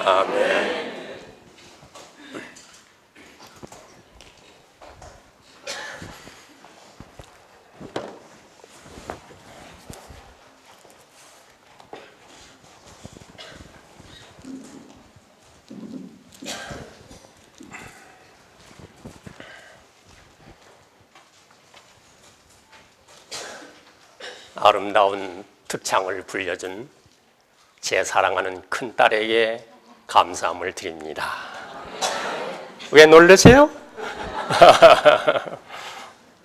아멘. 아름다운 특창을 불려준 제 사랑하는 큰딸에게 감사함을 드립니다. 왜 놀라세요?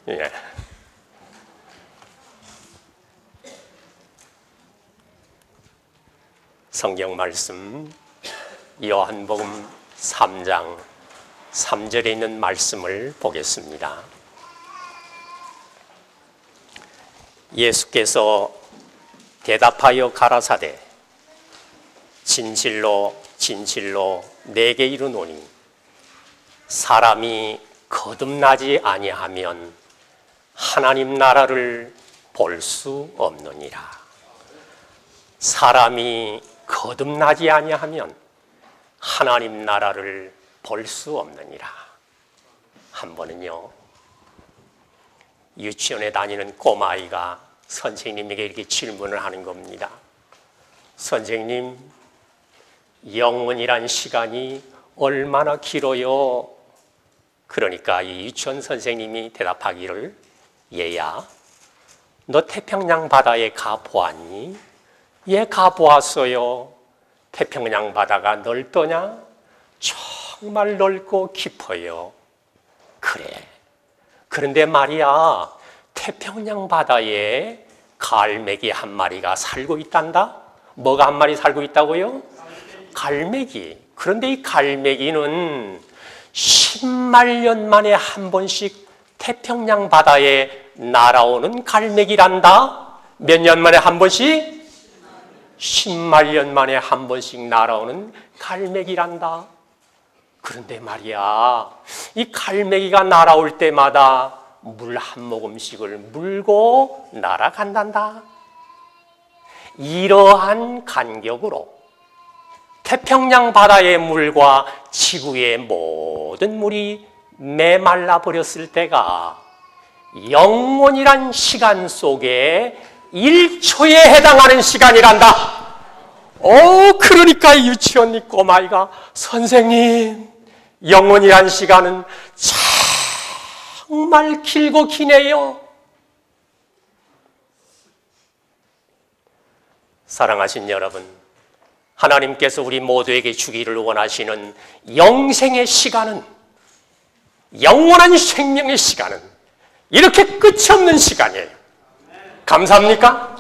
예. 성경 말씀 요한복음 3장 3절에 있는 말씀을 보겠습니다. 예수께서 대답하여 가라사대 진실로 진실로 내게 이르노니 사람이 거듭나지 아니하면 하나님 나라를 볼 수 없느니라. 사람이 거듭나지 아니하면 하나님 나라를 볼 수 없느니라. 한 번은요, 유치원에 다니는 꼬마아이가 선생님에게 이렇게 질문을 하는 겁니다. 선생님, 영원이란 시간이 얼마나 길어요? 그러니까 이 유치원 선생님이 대답하기를, 얘야, 너 태평양 바다에 가보았니? 예, 가보았어요. 태평양 바다가 넓더냐? 정말 넓고 깊어요. 그래. 그런데 말이야, 태평양 바다에 갈매기 한 마리가 살고 있단다? 뭐가 한 마리 살고 있다고요? 갈매기. 그런데 이 갈매기는 10만 년 만에 한 번씩 태평양 바다에 날아오는 갈매기란다? 몇 년 만에 한 번씩? 10만 년 만에 한 번씩 날아오는 갈매기란다. 그런데 말이야, 이 갈매기가 날아올 때마다 물 한 모금씩을 물고 날아간단다. 이러한 간격으로 태평양 바다의 물과 지구의 모든 물이 메말라 버렸을 때가 영원이란 시간 속에 1초에 해당하는 시간이란다. 그러니까 유치원 이 꼬마이가, 선생님, 영원이란 시간은 정말 길고 기네요. 사랑하신 여러분, 하나님께서 우리 모두에게 주기를 원하시는 영생의 시간은, 영원한 생명의 시간은 이렇게 끝이 없는 시간이에요. 감사합니까?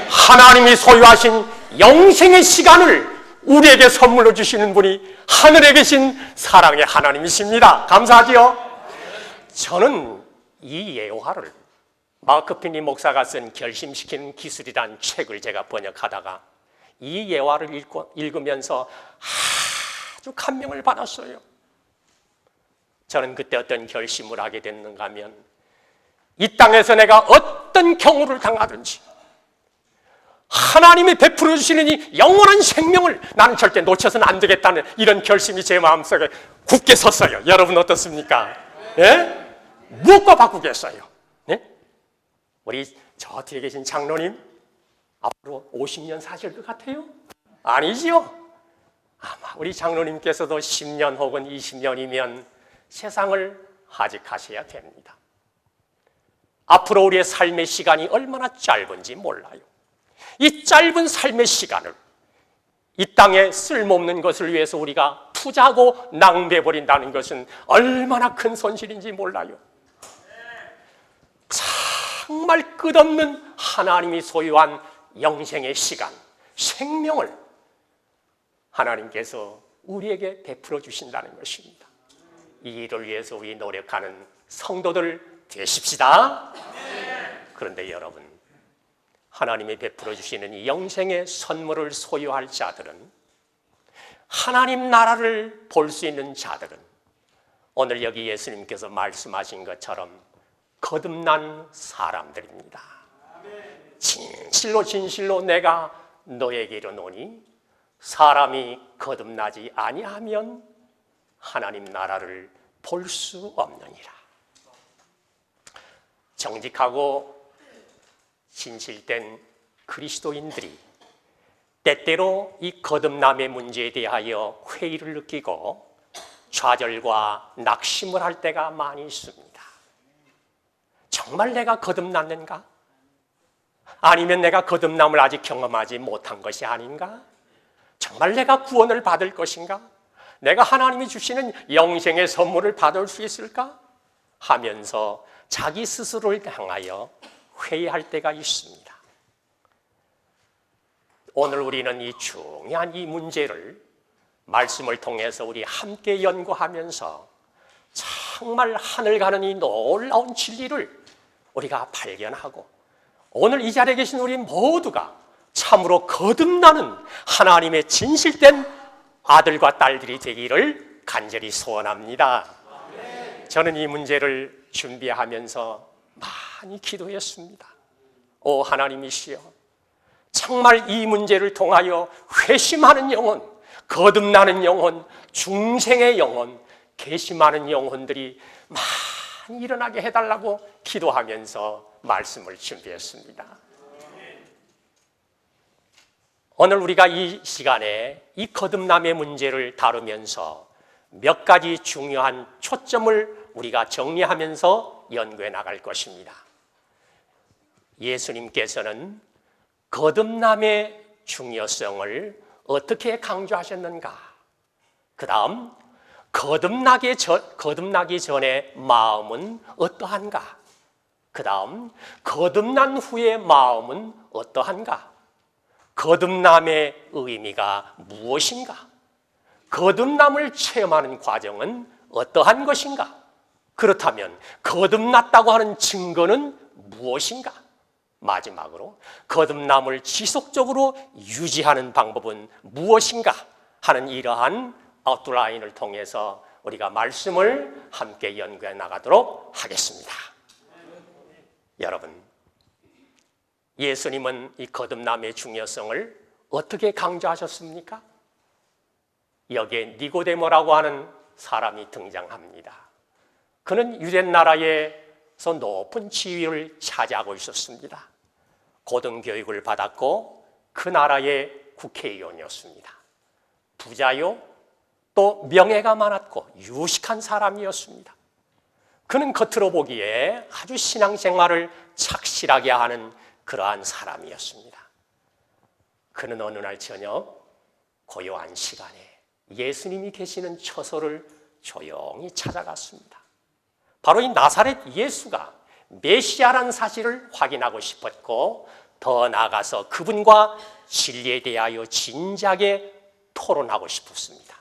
하나님이 소유하신 영생의 시간을 우리에게 선물로 주시는 분이 하늘에 계신 사랑의 하나님이십니다. 감사하지요? 저는 이 예화를 마크 피니 목사가 쓴 결심시키는 기술이란 책을 제가 번역하다가 이 예화를 읽으면서 아주 감명을 받았어요. 저는 그때 어떤 결심을 하게 됐는가 하면, 이 땅에서 내가 어떤 경우를 당하든지 하나님이 베풀어 주시는 이 영원한 생명을 나는 절대 놓쳐서는 안 되겠다는 이런 결심이 제 마음속에 굳게 섰어요. 여러분 어떻습니까? 예? 무엇과 바꾸겠어요? 예? 우리 저 뒤에 계신 장로님 앞으로 50년 사실 것 같아요? 아니지요. 아마 우리 장로님께서도 10년 혹은 20년이면 세상을 하직하셔야 됩니다. 앞으로 우리의 삶의 시간이 얼마나 짧은지 몰라요. 이 짧은 삶의 시간을 이 땅에 쓸모없는 것을 위해서 우리가 투자하고 낭비해버린다는 것은 얼마나 큰 손실인지 몰라요. 정말 끝없는 하나님이 소유한 영생의 시간, 생명을 하나님께서 우리에게 베풀어 주신다는 것입니다. 이 일을 위해서 우리 노력하는 성도들 되십시다. 그런데 여러분, 하나님이 베풀어 주시는 이 영생의 선물을 소유할 자들은, 하나님 나라를 볼 수 있는 자들은 오늘 여기 예수님께서 말씀하신 것처럼 거듭난 사람들입니다. 진실로 진실로 내가 너에게 이르노니 사람이 거듭나지 아니하면 하나님 나라를 볼 수 없느니라. 정직하고 진실된 그리스도인들이 때때로 이 거듭남의 문제에 대하여 회의를 느끼고 좌절과 낙심을 할 때가 많이 있습니다. 정말 내가 거듭났는가? 아니면 내가 거듭남을 아직 경험하지 못한 것이 아닌가? 정말 내가 구원을 받을 것인가? 내가 하나님이 주시는 영생의 선물을 받을 수 있을까? 하면서 자기 스스로를 향하여 회의할 때가 있습니다. 오늘 우리는 이 중요한 이 문제를 말씀을 통해서 우리 함께 연구하면서 정말 하늘 가는 이 놀라운 진리를 우리가 발견하고, 오늘 이 자리에 계신 우리 모두가 참으로 거듭나는 하나님의 진실된 아들과 딸들이 되기를 간절히 소원합니다. 저는 이 문제를 준비하면서 많이 기도했습니다. 오 하나님이시여, 정말 이 문제를 통하여 회심하는 영혼, 거듭나는 영혼, 중생의 영혼, 괘씸하는 영혼들이 많이 일어나게 해달라고 기도하면서 말씀을 준비했습니다. 오늘 우리가 이 시간에 이 거듭남의 문제를 다루면서 몇 가지 중요한 초점을 우리가 정리하면서 연구해 나갈 것입니다. 예수님께서는 거듭남의 중요성을 어떻게 강조하셨는가? 그 다음 거듭나기 전에 마음은 어떠한가? 그 다음 거듭난 후의 마음은 어떠한가? 거듭남의 의미가 무엇인가? 거듭남을 체험하는 과정은 어떠한 것인가? 그렇다면 거듭났다고 하는 증거는 무엇인가? 마지막으로 거듭남을 지속적으로 유지하는 방법은 무엇인가? 하는 이러한 아웃라인을 통해서 우리가 말씀을 함께 연구해 나가도록 하겠습니다. 여러분, 예수님은 이 거듭남의 중요성을 어떻게 강조하셨습니까? 여기에 니고데모라고 하는 사람이 등장합니다. 그는 유대 나라에서 높은 지위를 차지하고 있었습니다. 고등교육을 받았고 그 나라의 국회의원이었습니다. 부자요, 또 명예가 많았고 유식한 사람이었습니다. 그는 겉으로 보기에 아주 신앙생활을 착실하게 하는 그러한 사람이었습니다. 그는 어느 날 저녁 고요한 시간에 예수님이 계시는 처소를 조용히 찾아갔습니다. 바로 이 나사렛 예수가 메시아라는 사실을 확인하고 싶었고, 더 나아가서 그분과 진리에 대하여 진지하게 토론하고 싶었습니다.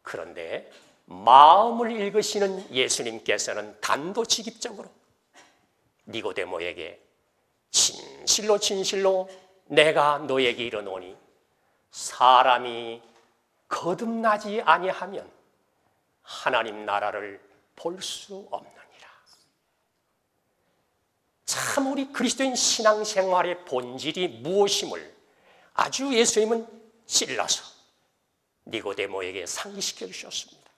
그런데 마음을 읽으시는 예수님께서는 단도직입적으로 니고데모에게 진실로 진실로 내가 너에게 이르노니 사람이 거듭나지 아니하면 하나님 나라를 볼 수 없느니라. 참 우리 그리스도인 신앙생활의 본질이 무엇임을 아주 예수님은 찔러서 니고데모에게 상기시켜 주셨습니다.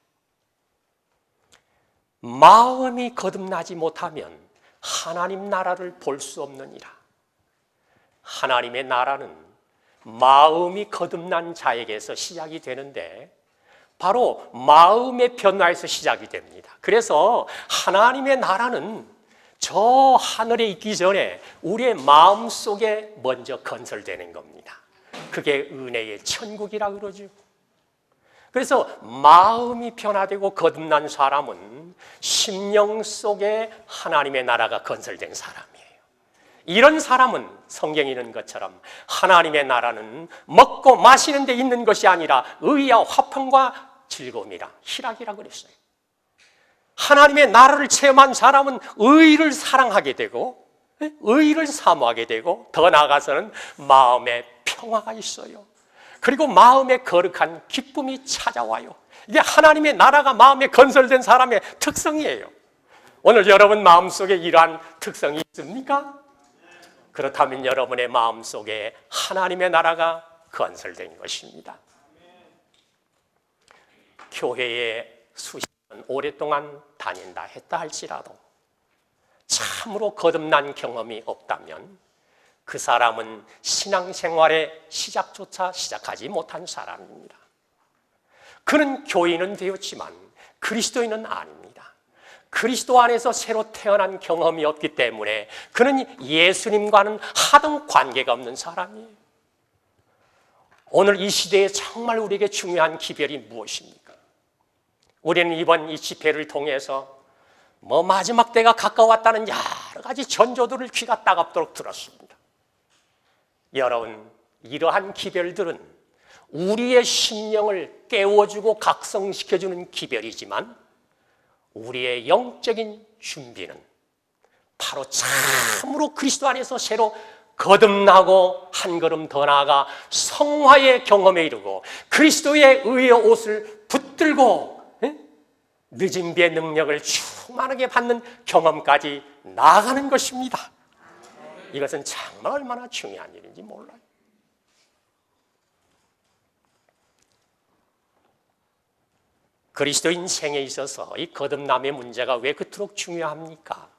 마음이 거듭나지 못하면 하나님 나라를 볼 수 없느니라. 하나님의 나라는 마음이 거듭난 자에게서 시작이 되는데 바로 마음의 변화에서 시작이 됩니다. 그래서 하나님의 나라는 저 하늘에 있기 전에 우리의 마음 속에 먼저 건설되는 겁니다. 그게 은혜의 천국이라 그러죠. 그래서 마음이 변화되고 거듭난 사람은 심령 속에 하나님의 나라가 건설된 사람이에요. 이런 사람은 성경에 있는 것처럼 하나님의 나라는 먹고 마시는 데 있는 것이 아니라 의와 화평과 즐거움이라 희락이라 그랬어요. 하나님의 나라를 체험한 사람은 의를 사랑하게 되고 의를 사모하게 되고 더 나아가서는 마음에 평화가 있어요. 그리고 마음에 거룩한 기쁨이 찾아와요. 이게 하나님의 나라가 마음에 건설된 사람의 특성이에요. 오늘 여러분 마음속에 이러한 특성이 있습니까? 그렇다면 여러분의 마음속에 하나님의 나라가 건설된 것입니다. 교회에 수십 년 오랫동안 다닌다 했다 할지라도 참으로 거듭난 경험이 없다면 그 사람은 신앙생활의 시작조차 시작하지 못한 사람입니다. 그는 교인은 되었지만 그리스도인은 아닙니다. 그리스도 안에서 새로 태어난 경험이 없기 때문에 그는 예수님과는 하등 관계가 없는 사람이에요. 오늘 이 시대에 정말 우리에게 중요한 기별이 무엇입니까? 우리는 이번 이 집회를 통해서 마지막 때가 가까웠다는 여러 가지 전조들을 귀가 따갑도록 들었습니다. 여러분, 이러한 기별들은 우리의 심령을 깨워주고 각성시켜주는 기별이지만 우리의 영적인 준비는 바로 참으로 그리스도 안에서 새로 거듭나고 한 걸음 더 나아가 성화의 경험에 이르고 그리스도의 의의 옷을 붙들고 늦은 비의 능력을 충만하게 받는 경험까지 나아가는 것입니다. 이것은 정말 얼마나 중요한 일인지 몰라요. 그리스도인 생에 있어서 이 거듭남의 문제가 왜 그토록 중요합니까?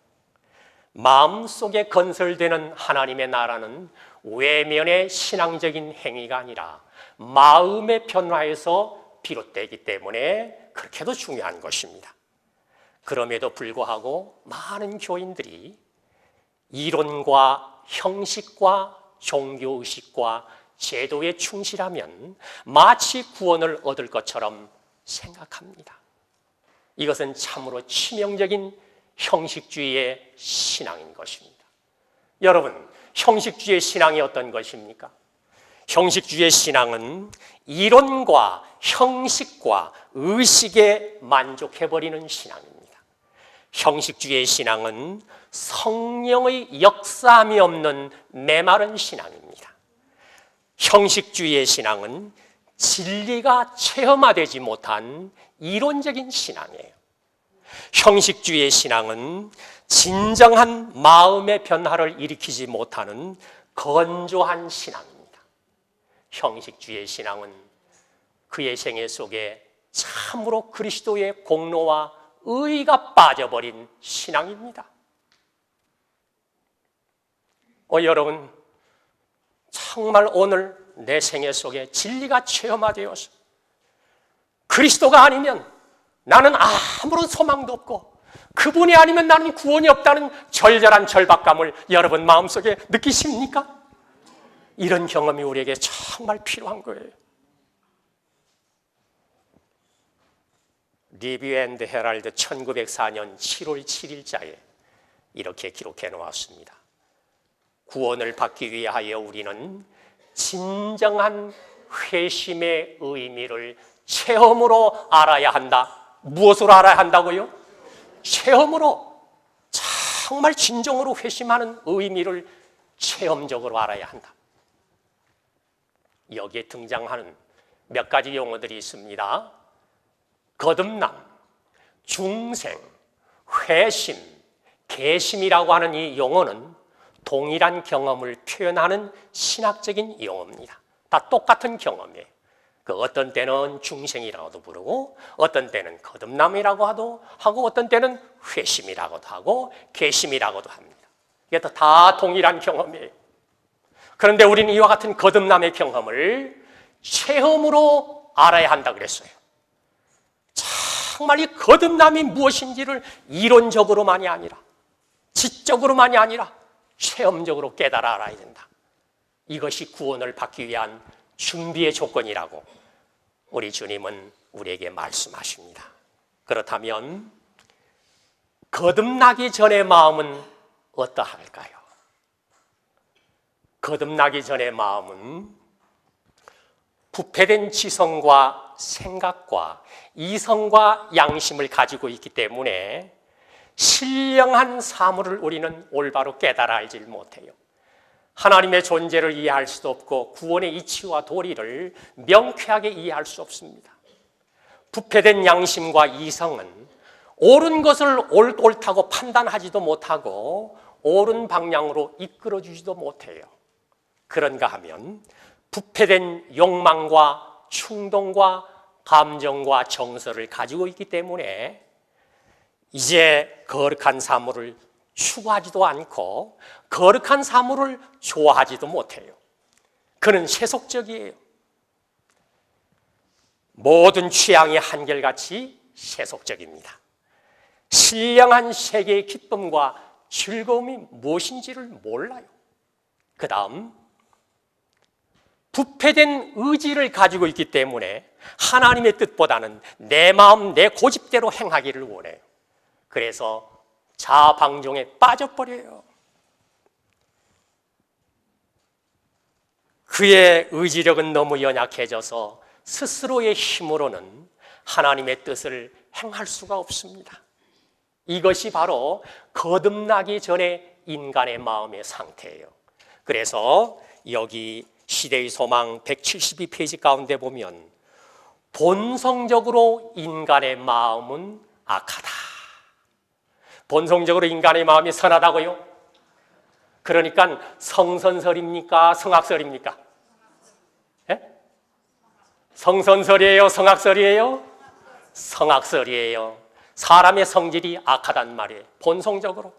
마음속에 건설되는 하나님의 나라는 외면의 신앙적인 행위가 아니라 마음의 변화에서 비롯되기 때문에 그렇게도 중요한 것입니다. 그럼에도 불구하고 많은 교인들이 이론과 형식과 종교의식과 제도에 충실하면 마치 구원을 얻을 것처럼 생각합니다. 이것은 참으로 치명적인 형식주의의 신앙인 것입니다. 여러분, 형식주의의 신앙이 어떤 것입니까? 형식주의의 신앙은 이론과 형식과 의식에 만족해버리는 신앙입니다. 형식주의의 신앙은 성령의 역사함이 없는 메마른 신앙입니다. 형식주의의 신앙은 진리가 체험화되지 못한 이론적인 신앙이에요. 형식주의의 신앙은 진정한 마음의 변화를 일으키지 못하는 건조한 신앙입니다. 형식주의의 신앙은 그의 생애 속에 참으로 그리스도의 공로와 의가 빠져버린 신앙입니다. 여러분, 정말 오늘 내 생애 속에 진리가 체험화되어서 그리스도가 아니면 나는 아무런 소망도 없고 그분이 아니면 나는 구원이 없다는 절절한 절박감을 여러분 마음속에 느끼십니까? 이런 경험이 우리에게 정말 필요한 거예요. 리뷰 앤드 헤럴드 1904년 7월 7일자에 이렇게 기록해 놓았습니다. 구원을 받기 위하여 우리는 진정한 회심의 의미를 체험으로 알아야 한다. 무엇으로 알아야 한다고요? 체험으로, 정말 진정으로 회심하는 의미를 체험적으로 알아야 한다. 여기에 등장하는 몇 가지 용어들이 있습니다. 거듭남, 중생, 회심, 계심이라고 하는 이 용어는 동일한 경험을 표현하는 신학적인 용어입니다. 다 똑같은 경험이에요. 어떤 때는 중생이라고도 부르고 어떤 때는 거듭남이라고 하고 어떤 때는 회심이라고도 하고 계심이라고도 합니다. 이게 다 동일한 경험이에요. 그런데 우리는 이와 같은 거듭남의 경험을 체험으로 알아야 한다 그랬어요. 정말 이 거듭남이 무엇인지를 이론적으로만이 아니라, 지적으로만이 아니라 체험적으로 깨달아 알아야 된다. 이것이 구원을 받기 위한 준비의 조건이라고 우리 주님은 우리에게 말씀하십니다. 그렇다면 거듭나기 전의 마음은 어떠할까요? 거듭나기 전의 마음은 부패된 지성과 생각과 이성과 양심을 가지고 있기 때문에 신령한 사물을 우리는 올바로 깨달아 알지 못해요. 하나님의 존재를 이해할 수도 없고 구원의 이치와 도리를 명쾌하게 이해할 수 없습니다. 부패된 양심과 이성은 옳은 것을 옳다고 판단하지도 못하고 옳은 방향으로 이끌어주지도 못해요. 그런가 하면 부패된 욕망과 충동과 감정과 정서를 가지고 있기 때문에 이제 거룩한 사물을 추구하지도 않고 거룩한 사물을 좋아하지도 못해요. 그는 세속적이에요. 모든 취향이 한결같이 세속적입니다. 신령한 세계의 기쁨과 즐거움이 무엇인지를 몰라요. 그 다음 부패된 의지를 가지고 있기 때문에 하나님의 뜻보다는 내 마음, 내 고집대로 행하기를 원해요. 그래서 자아방종에 빠져버려요. 그의 의지력은 너무 연약해져서 스스로의 힘으로는 하나님의 뜻을 행할 수가 없습니다. 이것이 바로 거듭나기 전에 인간의 마음의 상태예요. 그래서 여기 시대의 소망 172페이지 가운데 보면 본성적으로 인간의 마음은 악하다. 본성적으로 인간의 마음이 선하다고요? 그러니까 성선설입니까? 성악설입니까? 예? 성선설이에요? 성악설이에요? 성악설이에요. 사람의 성질이 악하단 말이에요. 본성적으로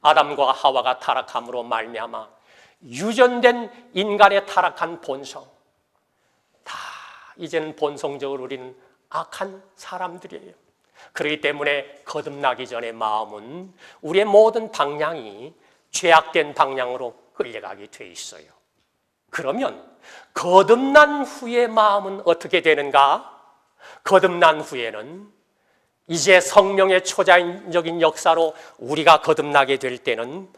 아담과 하와가 타락함으로 말미암아 유전된 인간의 타락한 본성, 다 이제는 본성적으로 우리는 악한 사람들이에요. 그렇기 때문에 거듭나기 전의 마음은 우리의 모든 방향이 죄악된 방향으로 끌려가게 돼 있어요. 그러면 거듭난 후의 마음은 어떻게 되는가? 거듭난 후에는 이제 성령의 초자연적인 역사로 우리가 거듭나게 될 때는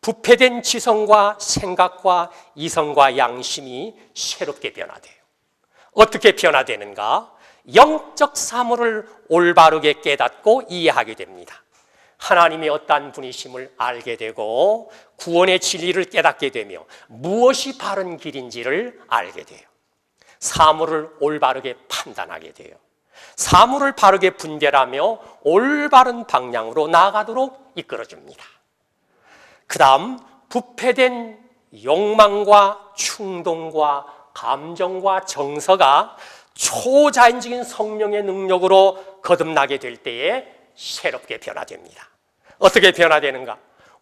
부패된 지성과 생각과 이성과 양심이 새롭게 변화돼요. 어떻게 변화되는가? 영적 사물을 올바르게 깨닫고 이해하게 됩니다. 하나님의 어떠한 분이심을 알게 되고 구원의 진리를 깨닫게 되며 무엇이 바른 길인지를 알게 돼요. 사물을 올바르게 판단하게 돼요. 사물을 바르게 분별하며 올바른 방향으로 나아가도록 이끌어줍니다. 그 다음 부패된 욕망과 충동과 감정과 정서가 초자연적인 성령의 능력으로 거듭나게 될 때에 새롭게 변화됩니다. 어떻게 변화되는가?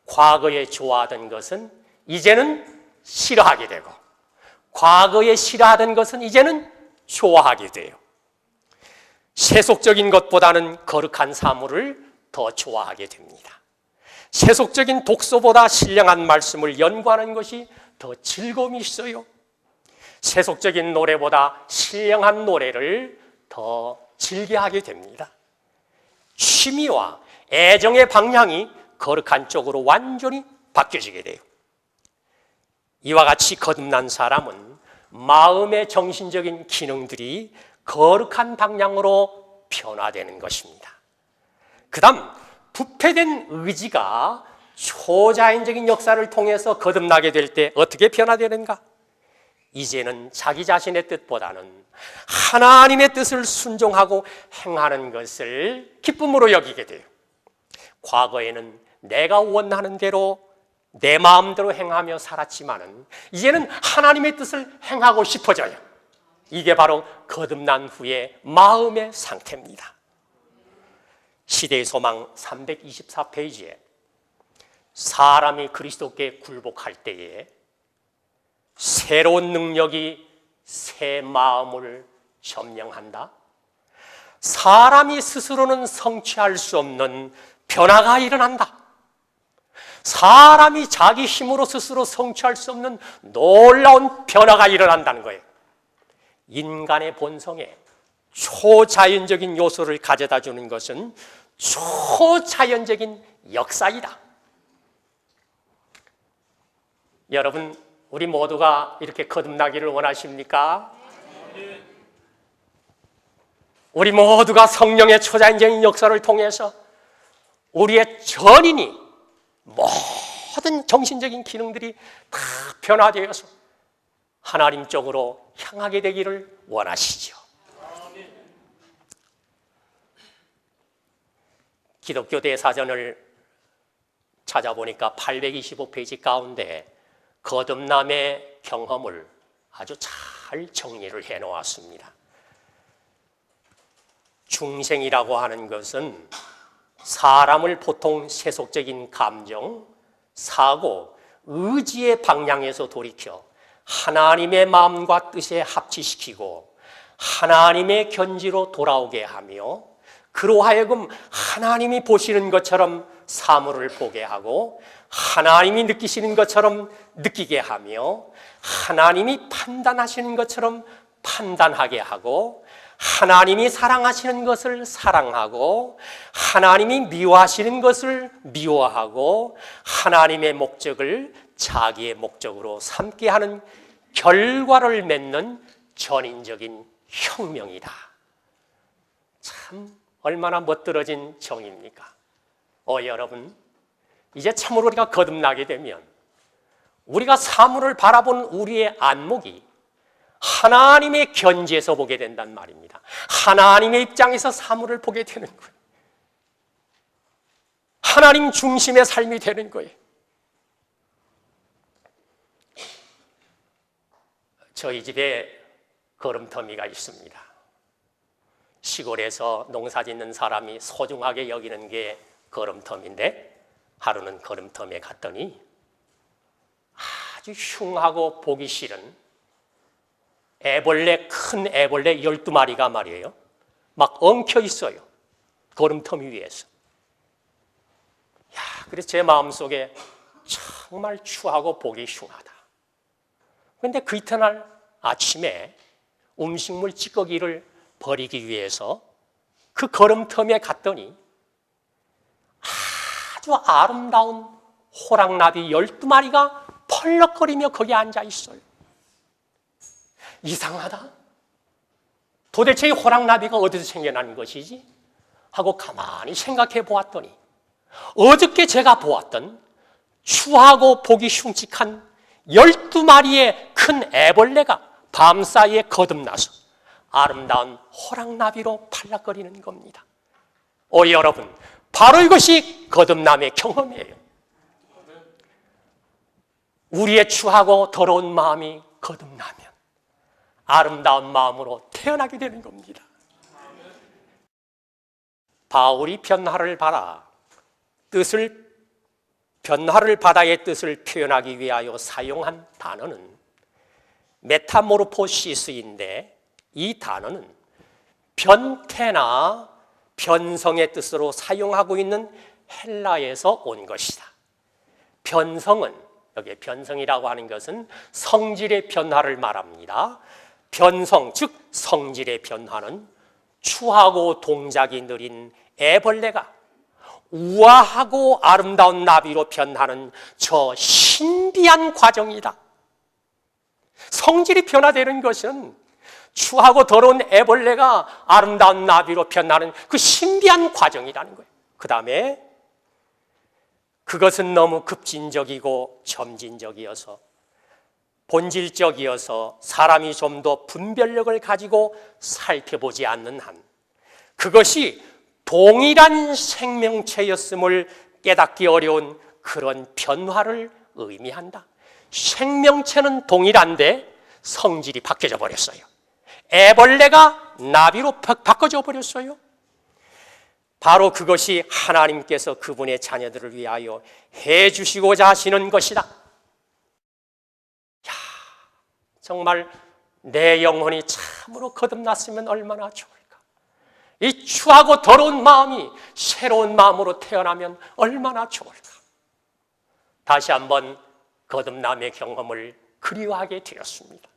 과거에 좋아하던 것은 이제는 싫어하게 되고 과거에 싫어하던 것은 이제는 좋아하게 돼요. 세속적인 것보다는 거룩한 사물을 더 좋아하게 됩니다. 세속적인 독서보다 신령한 말씀을 연구하는 것이 더 즐거움이 있어요. 세속적인 노래보다 신령한 노래를 더 즐겨하게 됩니다. 취미와 애정의 방향이 거룩한 쪽으로 완전히 바뀌어지게 돼요. 이와 같이 거듭난 사람은 마음의 정신적인 기능들이 거룩한 방향으로 변화되는 것입니다. 그 다음 부패된 의지가 초자연적인 역사를 통해서 거듭나게 될 때 어떻게 변화되는가? 이제는 자기 자신의 뜻보다는 하나님의 뜻을 순종하고 행하는 것을 기쁨으로 여기게 돼요. 과거에는 내가 원하는 대로 내 마음대로 행하며 살았지만은 이제는 하나님의 뜻을 행하고 싶어져요. 이게 바로 거듭난 후의 마음의 상태입니다. 시대의 소망 324페이지에 사람이 그리스도께 굴복할 때에 새로운 능력이 새 마음을 점령한다. 사람이 스스로는 성취할 수 없는 변화가 일어난다. 사람이 자기 힘으로 스스로 성취할 수 없는 놀라운 변화가 일어난다는 거예요. 인간의 본성에 초자연적인 요소를 가져다 주는 것은 초자연적인 역사이다. 여러분, 우리 모두가 이렇게 거듭나기를 원하십니까? 우리 모두가 성령의 초자연적인 역사를 통해서 우리의 전인이 모든 정신적인 기능들이 다 변화되어서 하나님 쪽으로 향하게 되기를 원하시죠. 기독교 대사전을 찾아보니까 825페이지 가운데 거듭남의 경험을 아주 잘 정리를 해 놓았습니다. 중생이라고 하는 것은 사람을 보통 세속적인 감정, 사고, 의지의 방향에서 돌이켜 하나님의 마음과 뜻에 합치시키고 하나님의 견지로 돌아오게 하며 그로 하여금 하나님이 보시는 것처럼 사물을 보게 하고 하나님이 느끼시는 것처럼 느끼게 하며 하나님이 판단하시는 것처럼 판단하게 하고 하나님이 사랑하시는 것을 사랑하고 하나님이 미워하시는 것을 미워하고 하나님의 목적을 자기의 목적으로 삼게 하는 결과를 맺는 전인적인 혁명이다. 참 얼마나 멋들어진 정의입니까? 여러분, 이제 참으로 우리가 거듭나게 되면 우리가 사물을 바라본 우리의 안목이 하나님의 견지에서 보게 된단 말입니다. 하나님의 입장에서 사물을 보게 되는 거예요. 하나님 중심의 삶이 되는 거예요. 저희 집에 거름터미가 있습니다. 시골에서 농사 짓는 사람이 소중하게 여기는 게 거름터미인데 하루는 거름터미에 갔더니 아주 흉하고 보기 싫은 애벌레, 큰 애벌레 12마리가 말이에요. 막 엉켜 있어요. 거름터미 위에서. 그래서 제 마음속에 정말 추하고 보기 흉하다. 그런데 그 이튿날 아침에 음식물 찌꺼기를 버리기 위해서 그 거름터미에 갔더니 아주 아름다운 호랑나비 12마리가 펄럭거리며 거기 앉아 있어요. 이상하다. 도대체 이 호랑나비가 어디서 생겨난 것이지? 하고 가만히 생각해 보았더니 어저께 제가 보았던 추하고 보기 흉측한 12마리의 큰 애벌레가 밤사이에 거듭나서 아름다운 호랑나비로 팔락거리는 겁니다. 여러분, 바로 이것이 거듭남의 경험이에요. 우리의 추하고 더러운 마음이 거듭나면 아름다운 마음으로 태어나게 되는 겁니다. 바울이 변화를 바다의 뜻을 표현하기 위하여 사용한 단어는 메타모르포시스인데 이 단어는 변태나 변성의 뜻으로 사용하고 있는 헬라에서 온 것이다. 변성은, 여기 변성이라고 하는 것은 성질의 변화를 말합니다. 변성, 즉 성질의 변화는 추하고 동작이 느린 애벌레가 우아하고 아름다운 나비로 변하는 저 신비한 과정이다. 성질이 변화되는 것은 추하고 더러운 애벌레가 아름다운 나비로 변하는 그 신비한 과정이라는 거예요. 그 다음에 그것은 너무 급진적이고 점진적이어서 본질적이어서 사람이 좀 더 분별력을 가지고 살펴보지 않는 한 그것이 동일한 생명체였음을 깨닫기 어려운 그런 변화를 의미한다. 생명체는 동일한데 성질이 바뀌어져 버렸어요. 애벌레가 나비로 바꿔져 버렸어요. 바로 그것이 하나님께서 그분의 자녀들을 위하여 해주시고자 하시는 것이다. 정말 내 영혼이 참으로 거듭났으면 얼마나 좋을까. 이 추하고 더러운 마음이 새로운 마음으로 태어나면 얼마나 좋을까. 다시 한번 거듭남의 경험을 그리워하게 되었습니다.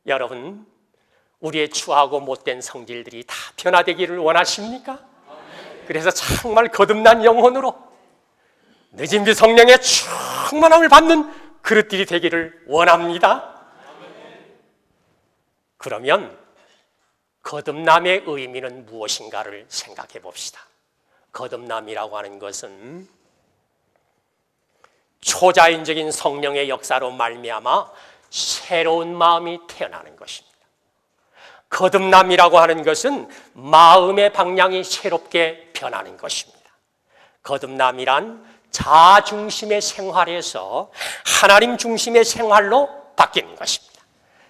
여러분, 우리의 추하고 못된 성질들이 다 변화되기를 원하십니까? 그래서 정말 거듭난 영혼으로 늦은비 성령의 충만함을 받는 그릇들이 되기를 원합니다. 그러면 거듭남의 의미는 무엇인가를 생각해 봅시다. 거듭남이라고 하는 것은 초자연적인 성령의 역사로 말미암아 새로운 마음이 태어나는 것입니다. 거듭남이라고 하는 것은 마음의 방향이 새롭게 변하는 것입니다. 거듭남이란 자중심의 생활에서 하나님 중심의 생활로 바뀌는 것입니다.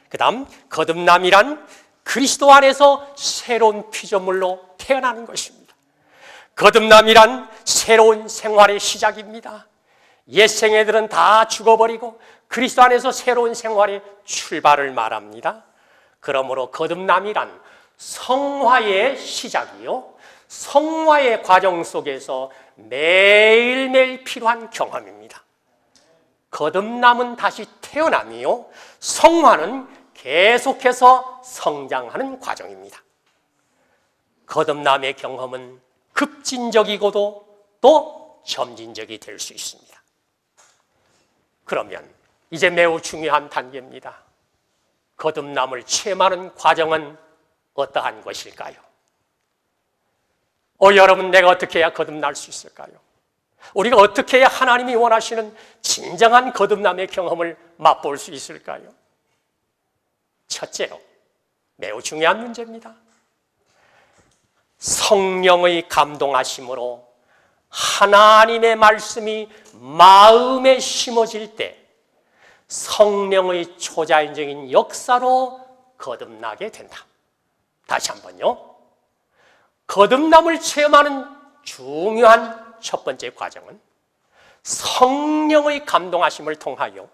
그 다음 거듭남이란 그리스도 안에서 새로운 피조물로 태어나는 것입니다. 거듭남이란 새로운 생활의 시작입니다. 옛 생애들은 다 죽어버리고 그리스도 안에서 새로운 생활의 출발을 말합니다. 그러므로 거듭남이란 성화의 시작이요, 성화의 과정 속에서 매일매일 필요한 경험입니다. 거듭남은 다시 태어남이요, 성화는 계속해서 성장하는 과정입니다. 거듭남의 경험은 급진적이고도 또 점진적이 될 수 있습니다. 그러면 이제 매우 중요한 단계입니다. 거듭남을 체험하는 과정은 어떠한 것일까요? 여러분, 내가 어떻게 해야 거듭날 수 있을까요? 우리가 어떻게 해야 하나님이 원하시는 진정한 거듭남의 경험을 맛볼 수 있을까요? 첫째로, 매우 중요한 문제입니다. 성령의 감동하심으로 하나님의 말씀이 마음에 심어질 때 성령의 초자연적인 역사로 거듭나게 된다. 다시 한번요. 거듭남을 체험하는 중요한 첫 번째 과정은 성령의 감동하심을 통하여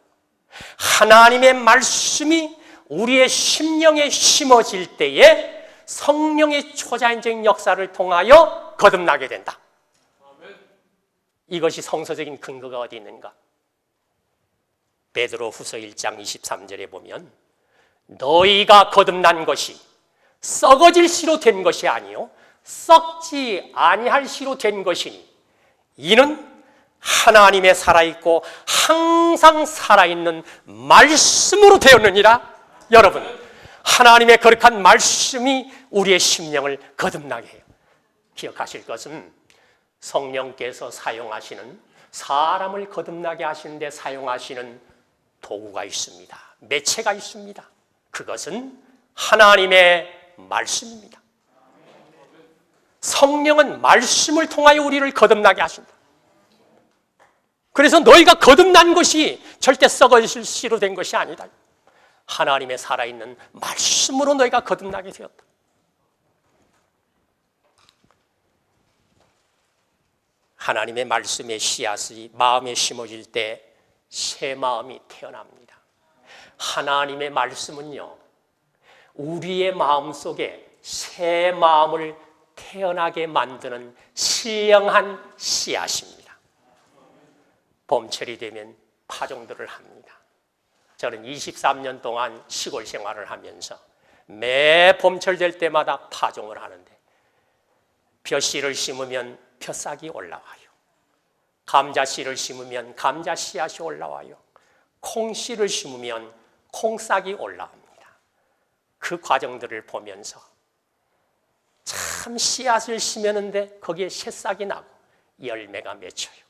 하나님의 말씀이 우리의 심령에 심어질 때에 성령의 초자연적인 역사를 통하여 거듭나게 된다. 이것이 성서적인 근거가 어디 있는가? 베드로 후서 1장 23절에 보면 너희가 거듭난 것이 썩어질 씨로 된 것이 아니요 썩지 아니할 씨로 된 것이니 이는 하나님의 살아있고 항상 살아있는 말씀으로 되었느니라. 여러분, 하나님의 거룩한 말씀이 우리의 심령을 거듭나게 해요. 기억하실 것은 성령께서 사용하시는, 사람을 거듭나게 하시는데 사용하시는 도구가 있습니다. 매체가 있습니다. 그것은 하나님의 말씀입니다. 성령은 말씀을 통하여 우리를 거듭나게 하신다. 그래서 너희가 거듭난 것이 절대 썩어질 씨로 된 것이 아니다. 하나님의 살아있는 말씀으로 너희가 거듭나게 되었다. 하나님의 말씀의 씨앗이 마음에 심어질 때 새 마음이 태어납니다. 하나님의 말씀은요, 우리의 마음속에 새 마음을 태어나게 만드는 신령한 씨앗입니다. 봄철이 되면 파종들을 합니다. 저는 23년 동안 시골 생활을 하면서 매 봄철 될 때마다 파종을 하는데 벼씨를 심으면 벼싹이 올라와요. 감자씨를 심으면 감자 씨앗이 올라와요. 콩씨를 심으면 콩싹이 올라옵니다. 그 과정들을 보면서 참 씨앗을 심었는데 거기에 새싹이 나고 열매가 맺혀요.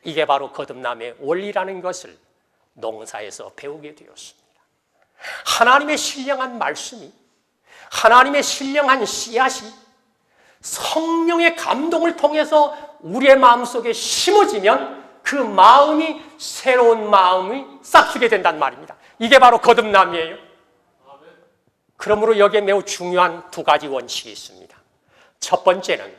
이게 바로 거듭남의 원리라는 것을 농사에서 배우게 되었습니다. 하나님의 신령한 말씀이, 하나님의 신령한 씨앗이 성령의 감동을 통해서 우리의 마음속에 심어지면 그 마음이 새로운 마음이 싹트게 된단 말입니다. 이게 바로 거듭남이에요. 그러므로 여기에 매우 중요한 두 가지 원칙이 있습니다. 첫 번째는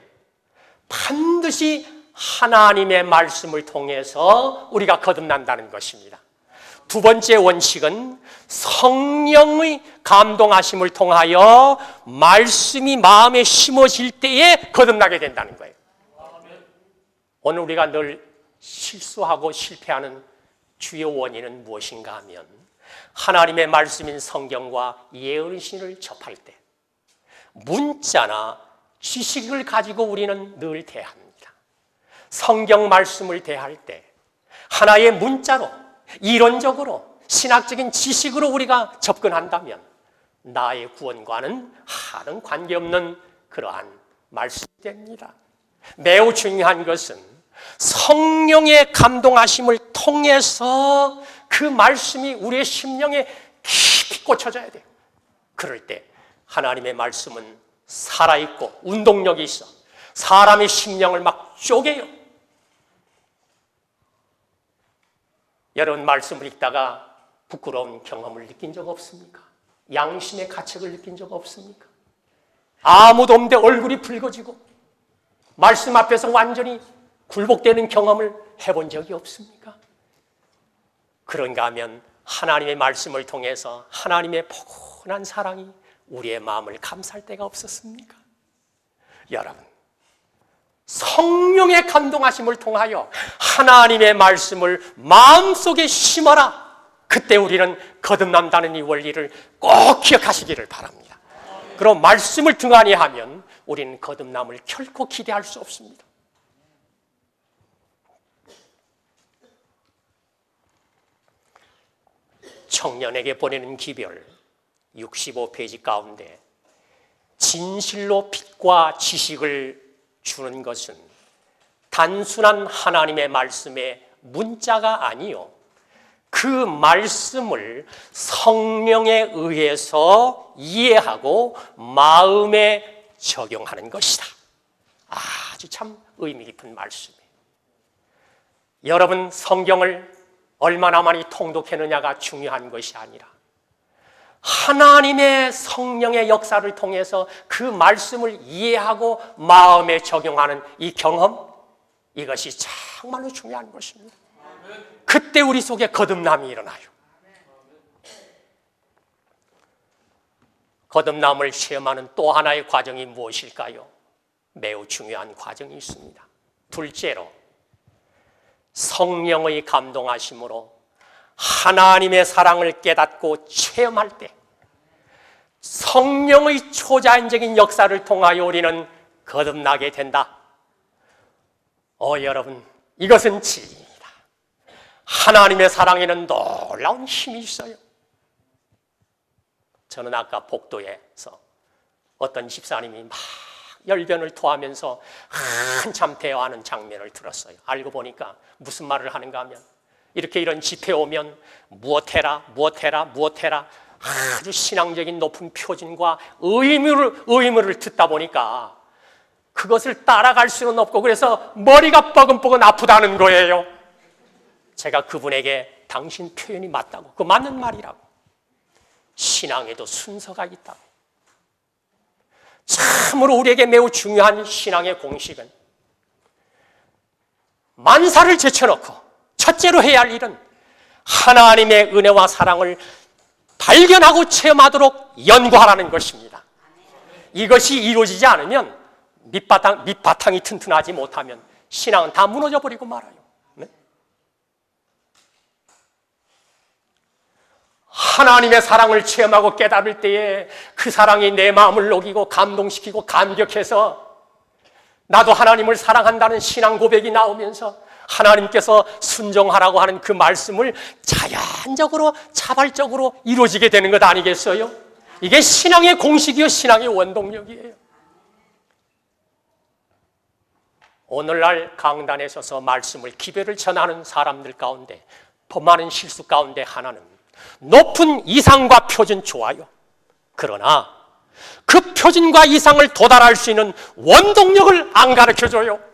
반드시 하나님의 말씀을 통해서 우리가 거듭난다는 것입니다. 두 번째 원칙은 성령의 감동하심을 통하여 말씀이 마음에 심어질 때에 거듭나게 된다는 거예요. 오늘 우리가 늘 실수하고 실패하는 주요 원인은 무엇인가 하면 하나님의 말씀인 성경과 예언신을 접할 때 문자나 지식을 가지고 우리는 늘 대합니다. 성경 말씀을 대할 때 하나의 문자로 이론적으로 신학적인 지식으로 우리가 접근한다면 나의 구원과는 하등 관계없는 그러한 말씀이 됩니다. 매우 중요한 것은 성령의 감동하심을 통해서 그 말씀이 우리의 심령에 깊이 꽂혀져야 돼요. 그럴 때 하나님의 말씀은 살아있고 운동력이 있어 사람의 심령을 막 쪼개요. 여러분 말씀을 읽다가 부끄러운 경험을 느낀 적 없습니까? 양심의 가책을 느낀 적 없습니까? 아무도 없는데 얼굴이 붉어지고 말씀 앞에서 완전히 굴복되는 경험을 해본 적이 없습니까? 그런가 하면 하나님의 말씀을 통해서 하나님의 포근한 사랑이 우리의 마음을 감쌀 때가 없었습니까? 여러분, 성령의 감동하심을 통하여 하나님의 말씀을 마음속에 심어라. 그때 우리는 거듭난다는 이 원리를 꼭 기억하시기를 바랍니다. 그럼 말씀을 등한히 하면 우리는 거듭남을 결코 기대할 수 없습니다. 청년에게 보내는 기별 65페이지 가운데 진실로 빛과 지식을 주는 것은 단순한 하나님의 말씀의 문자가 아니요 그 말씀을 성령에 의해서 이해하고 마음에 적용하는 것이다. 아주 참 의미 깊은 말씀이에요. 여러분 성경을 얼마나 많이 통독했느냐가 중요한 것이 아니라 하나님의 성령의 역사를 통해서 그 말씀을 이해하고 마음에 적용하는 이 경험, 이것이 정말로 중요한 것입니다. 그때 우리 속에 거듭남이 일어나요. 거듭남을 체험하는 또 하나의 과정이 무엇일까요? 매우 중요한 과정이 있습니다. 둘째로 성령의 감동하심으로 하나님의 사랑을 깨닫고 체험할 때 성령의 초자연적인 역사를 통하여 우리는 거듭나게 된다. 여러분, 이것은 진리입니다. 하나님의 사랑에는 놀라운 힘이 있어요. 저는 아까 복도에서 어떤 집사님이 막 열변을 토하면서 한참 대화하는 장면을 들었어요. 알고 보니까 무슨 말을 하는가 하면 이런 집회 오면 무엇해라 아주 신앙적인 높은 표준과 의무를 듣다 보니까 그것을 따라갈 수는 없고 그래서 머리가 뻐근뻐근 아프다는 거예요. 제가 그분에게 당신 표현이 맞다고, 그 맞는 말이라고. 신앙에도 순서가 있다고. 참으로 우리에게 매우 중요한 신앙의 공식은 만사를 제쳐놓고 첫째로 해야 할 일은 하나님의 은혜와 사랑을 발견하고 체험하도록 연구하라는 것입니다. 이것이 이루어지지 않으면 밑바탕이 튼튼하지 못하면 신앙은 다 무너져 버리고 말아요. 네? 하나님의 사랑을 체험하고 깨달을 때에 그 사랑이 내 마음을 녹이고 감동시키고 감격해서 나도 하나님을 사랑한다는 신앙 고백이 나오면서 하나님께서 순종하라고 하는 그 말씀을 자연적으로 자발적으로 이루어지게 되는 것 아니겠어요? 이게 신앙의 공식이요 신앙의 원동력이에요. 오늘날 강단에 서서 말씀을 기별을 전하는 사람들 가운데 더 많은 실수 가운데 하나는 높은 이상과 표준 좋아요. 그러나 그 표준과 이상을 도달할 수 있는 원동력을 안 가르쳐줘요.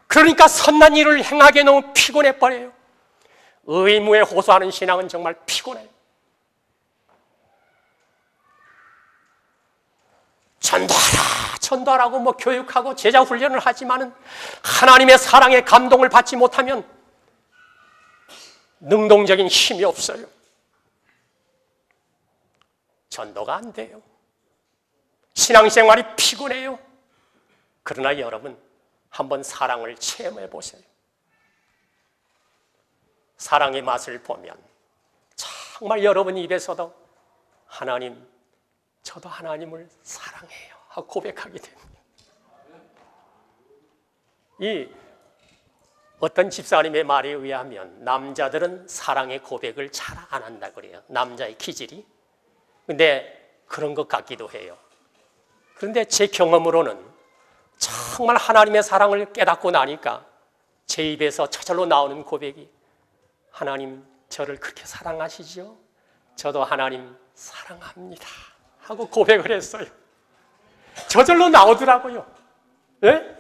그러니까 선한 일을 행하기에 너무 피곤해 버려요. 의무에 호소하는 신앙은 정말 피곤해요. 전도하라고 교육하고 제자 훈련을 하지만은 하나님의 사랑의 감동을 받지 못하면 능동적인 힘이 없어요. 전도가 안 돼요. 신앙생활이 피곤해요. 그러나 여러분, 한번 사랑을 체험해 보세요. 사랑의 맛을 보면 정말 여러분 입에서도 하나님, 저도 하나님을 사랑해요 하고 고백하게 됩니다. 이 어떤 집사님의 말에 의하면 남자들은 사랑의 고백을 잘 안 한다 그래요. 남자의 기질이. 근데 그런 것 같기도 해요. 그런데 제 경험으로는 정말 하나님의 사랑을 깨닫고 나니까 제 입에서 저절로 나오는 고백이 하나님, 저를 그렇게 사랑하시죠? 저도 하나님 사랑합니다 하고 고백을 했어요. 저절로 나오더라고요. 예?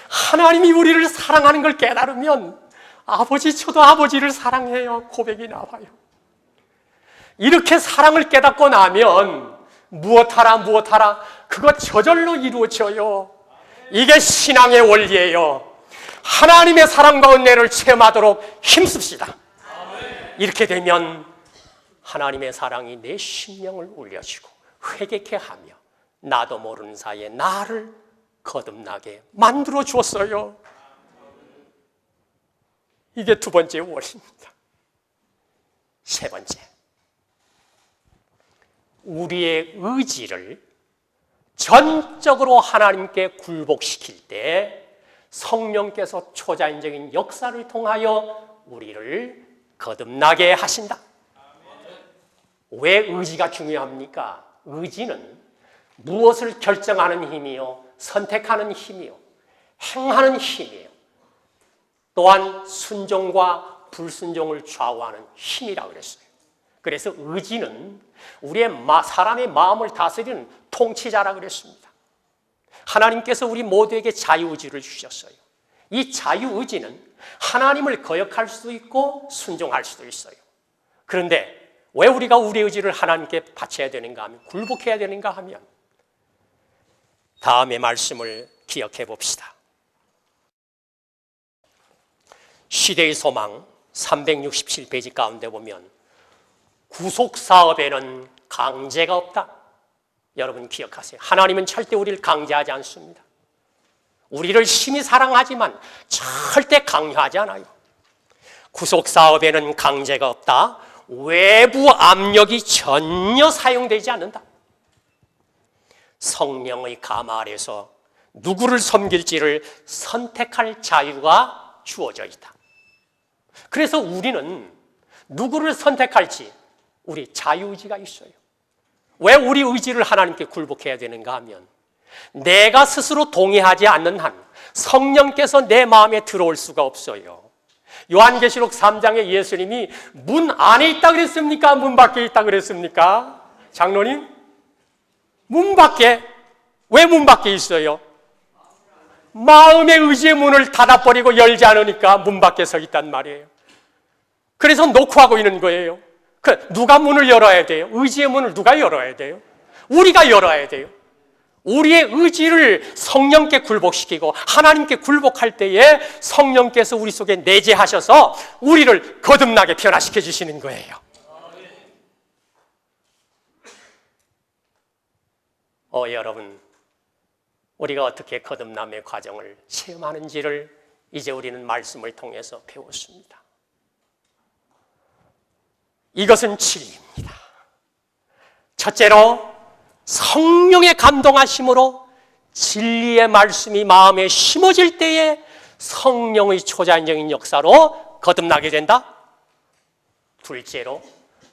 하나님이 우리를 사랑하는 걸 깨달으면 아버지, 저도 아버지를 사랑해요 고백이 나와요. 이렇게 사랑을 깨닫고 나면 무엇하라 그거 저절로 이루어져요. 이게 신앙의 원리예요. 하나님의 사랑과 은혜를 체험하도록 힘씁시다. 이렇게 되면 하나님의 사랑이 내 심령을 울려주고 회개케 하며 나도 모르는 사이에 나를 거듭나게 만들어 주었어요. 이게 두 번째 원리입니다. 세 번째, 우리의 의지를 전적으로 하나님께 굴복시킬 때 성령께서 초자연적인 역사를 통하여 우리를 거듭나게 하신다. 왜 의지가 중요합니까? 의지는 무엇을 결정하는 힘이요, 선택하는 힘이요, 행하는 힘이에요. 또한 순종과 불순종을 좌우하는 힘이라고 그랬어요. 그래서 의지는 우리의 사람의 마음을 다스리는 통치자라고 그랬습니다. 하나님께서 우리 모두에게 자유의지를 주셨어요. 이 자유의지는 하나님을 거역할 수도 있고 순종할 수도 있어요. 그런데 왜 우리가 우리 의지를 하나님께 바쳐야 되는가 하면, 굴복해야 되는가 하면 다음의 말씀을 기억해 봅시다. 시대의 소망 367페이지 가운데 보면 구속사업에는 강제가 없다. 여러분 기억하세요. 하나님은 절대 우리를 강제하지 않습니다. 우리를 심히 사랑하지만 절대 강요하지 않아요. 구속사업에는 강제가 없다. 외부 압력이 전혀 사용되지 않는다. 성령의 가마 아래서 누구를 섬길지를 선택할 자유가 주어져 있다. 그래서 우리는 누구를 선택할지 우리 자유의지가 있어요. 왜 우리 의지를 하나님께 굴복해야 되는가 하면 내가 스스로 동의하지 않는 한 성령께서 내 마음에 들어올 수가 없어요. 요한계시록 3장에 예수님이 문 안에 있다 그랬습니까? 문 밖에 있다 그랬습니까? 장로님? 문 밖에. 왜 문 밖에 있어요? 마음의 의지의 문을 닫아버리고 열지 않으니까 문 밖에 서 있단 말이에요. 그래서 노크하고 있는 거예요. 누가 문을 열어야 돼요? 의지의 문을 누가 열어야 돼요? 우리가 열어야 돼요. 우리의 의지를 성령께 굴복시키고 하나님께 굴복할 때에 성령께서 우리 속에 내재하셔서 우리를 거듭나게 변화시켜 주시는 거예요. 여러분, 우리가 어떻게 거듭남의 과정을 체험하는지를 이제 우리는 말씀을 통해서 배웠습니다. 이것은 진리입니다. 첫째로 성령의 감동하심으로 진리의 말씀이 마음에 심어질 때에 성령의 초자연적인 역사로 거듭나게 된다. 둘째로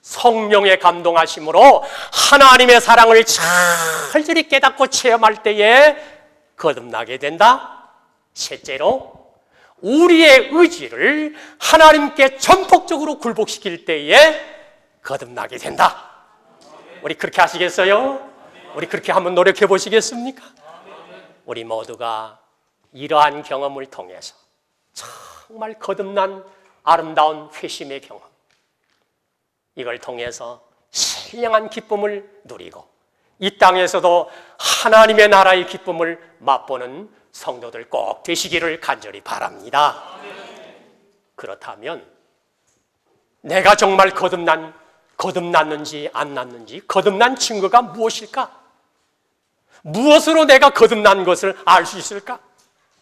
성령의 감동하심으로 하나님의 사랑을 철저히 깨닫고 체험할 때에 거듭나게 된다. 셋째로 우리의 의지를 하나님께 전폭적으로 굴복시킬 때에 거듭나게 된다. 우리 그렇게 하시겠어요? 우리 그렇게 한번 노력해 보시겠습니까? 우리 모두가 이러한 경험을 통해서 정말 거듭난 아름다운 회심의 경험, 이걸 통해서 신령한 기쁨을 누리고 이 땅에서도 하나님의 나라의 기쁨을 맛보는 성도들 꼭 되시기를 간절히 바랍니다. 그렇다면 내가 정말 거듭났는지 안 났는지, 거듭난 증거가 무엇일까? 무엇으로 내가 거듭난 것을 알 수 있을까?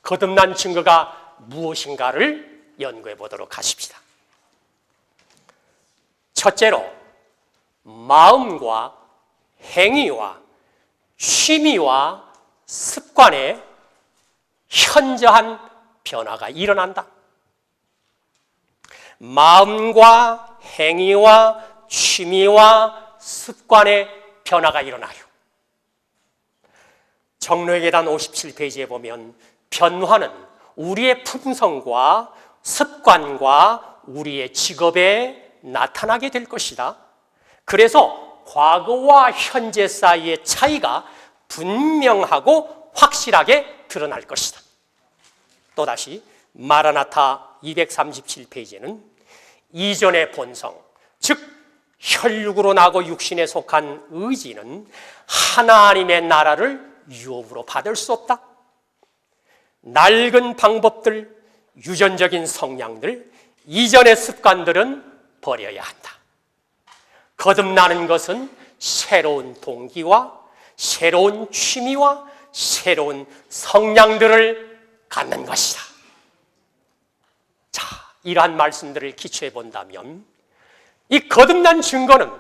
거듭난 증거가 무엇인가를 연구해 보도록 하십시다. 첫째로, 마음과 행위와 취미와 습관에 현저한 변화가 일어난다. 마음과 행위와 취미와 습관의 변화가 일어나요. 정로의 계단 57페이지에 보면 변화는 우리의 품성과 습관과 우리의 직업에 나타나게 될 것이다. 그래서 과거와 현재 사이의 차이가 분명하고 확실하게 드러날 것이다. 또다시 마라나타 237페이지에는 이전의 본성, 즉 혈육으로 나고 육신에 속한 의지는 하나님의 나라를 유업으로 받을 수 없다. 낡은 방법들, 유전적인 성향들, 이전의 습관들은 버려야 한다. 거듭나는 것은 새로운 동기와 새로운 취미와 새로운 성향들을 갖는 것이다. 자, 이러한 말씀들을 기초해 본다면 이 거듭난 증거는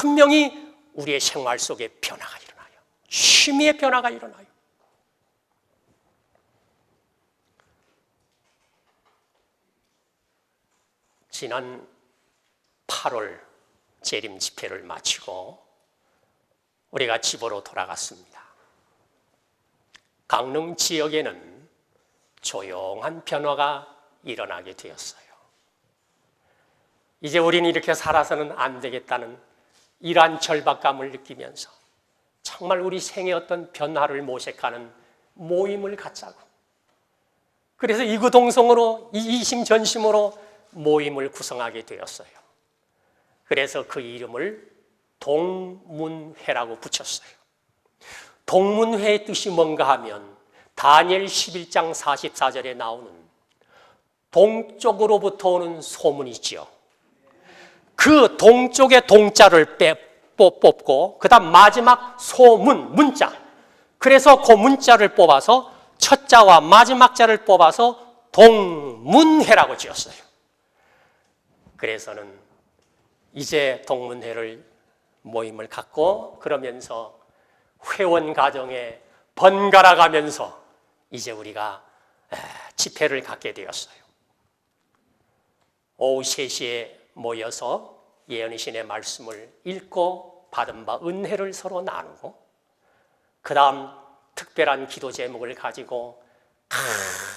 분명히 우리의 생활 속에 변화가 일어나요. 취미의 변화가 일어나요. 지난 8월 재림 집회를 마치고 우리가 집으로 돌아갔습니다. 강릉 지역에는 조용한 변화가 일어나게 되었어요. 이제 우리는 이렇게 살아서는 안 되겠다는 이러한 절박감을 느끼면서 정말 우리 생의 어떤 변화를 모색하는 모임을 갖자고, 그래서 이구동성으로 이심전심으로 모임을 구성하게 되었어요. 그래서 그 이름을 동문회라고 붙였어요. 동문회의 뜻이 뭔가 하면 다니엘 11장 44절에 나오는 동쪽으로부터 오는 소문이지요. 그 동쪽의 동자를 뽑고 그 다음 마지막 소문, 문자, 그래서 그 문자를 뽑아서 첫 자와 마지막 자를 뽑아서 동문회라고 지었어요. 그래서는 이제 동문회를 모임을 갖고 그러면서 회원 가정에 번갈아 가면서 이제 우리가 집회를 갖게 되었어요. 오후 3시에 모여서 예언의 신의 말씀을 읽고 받은 바 은혜를 서로 나누고 그 다음 특별한 기도 제목을 가지고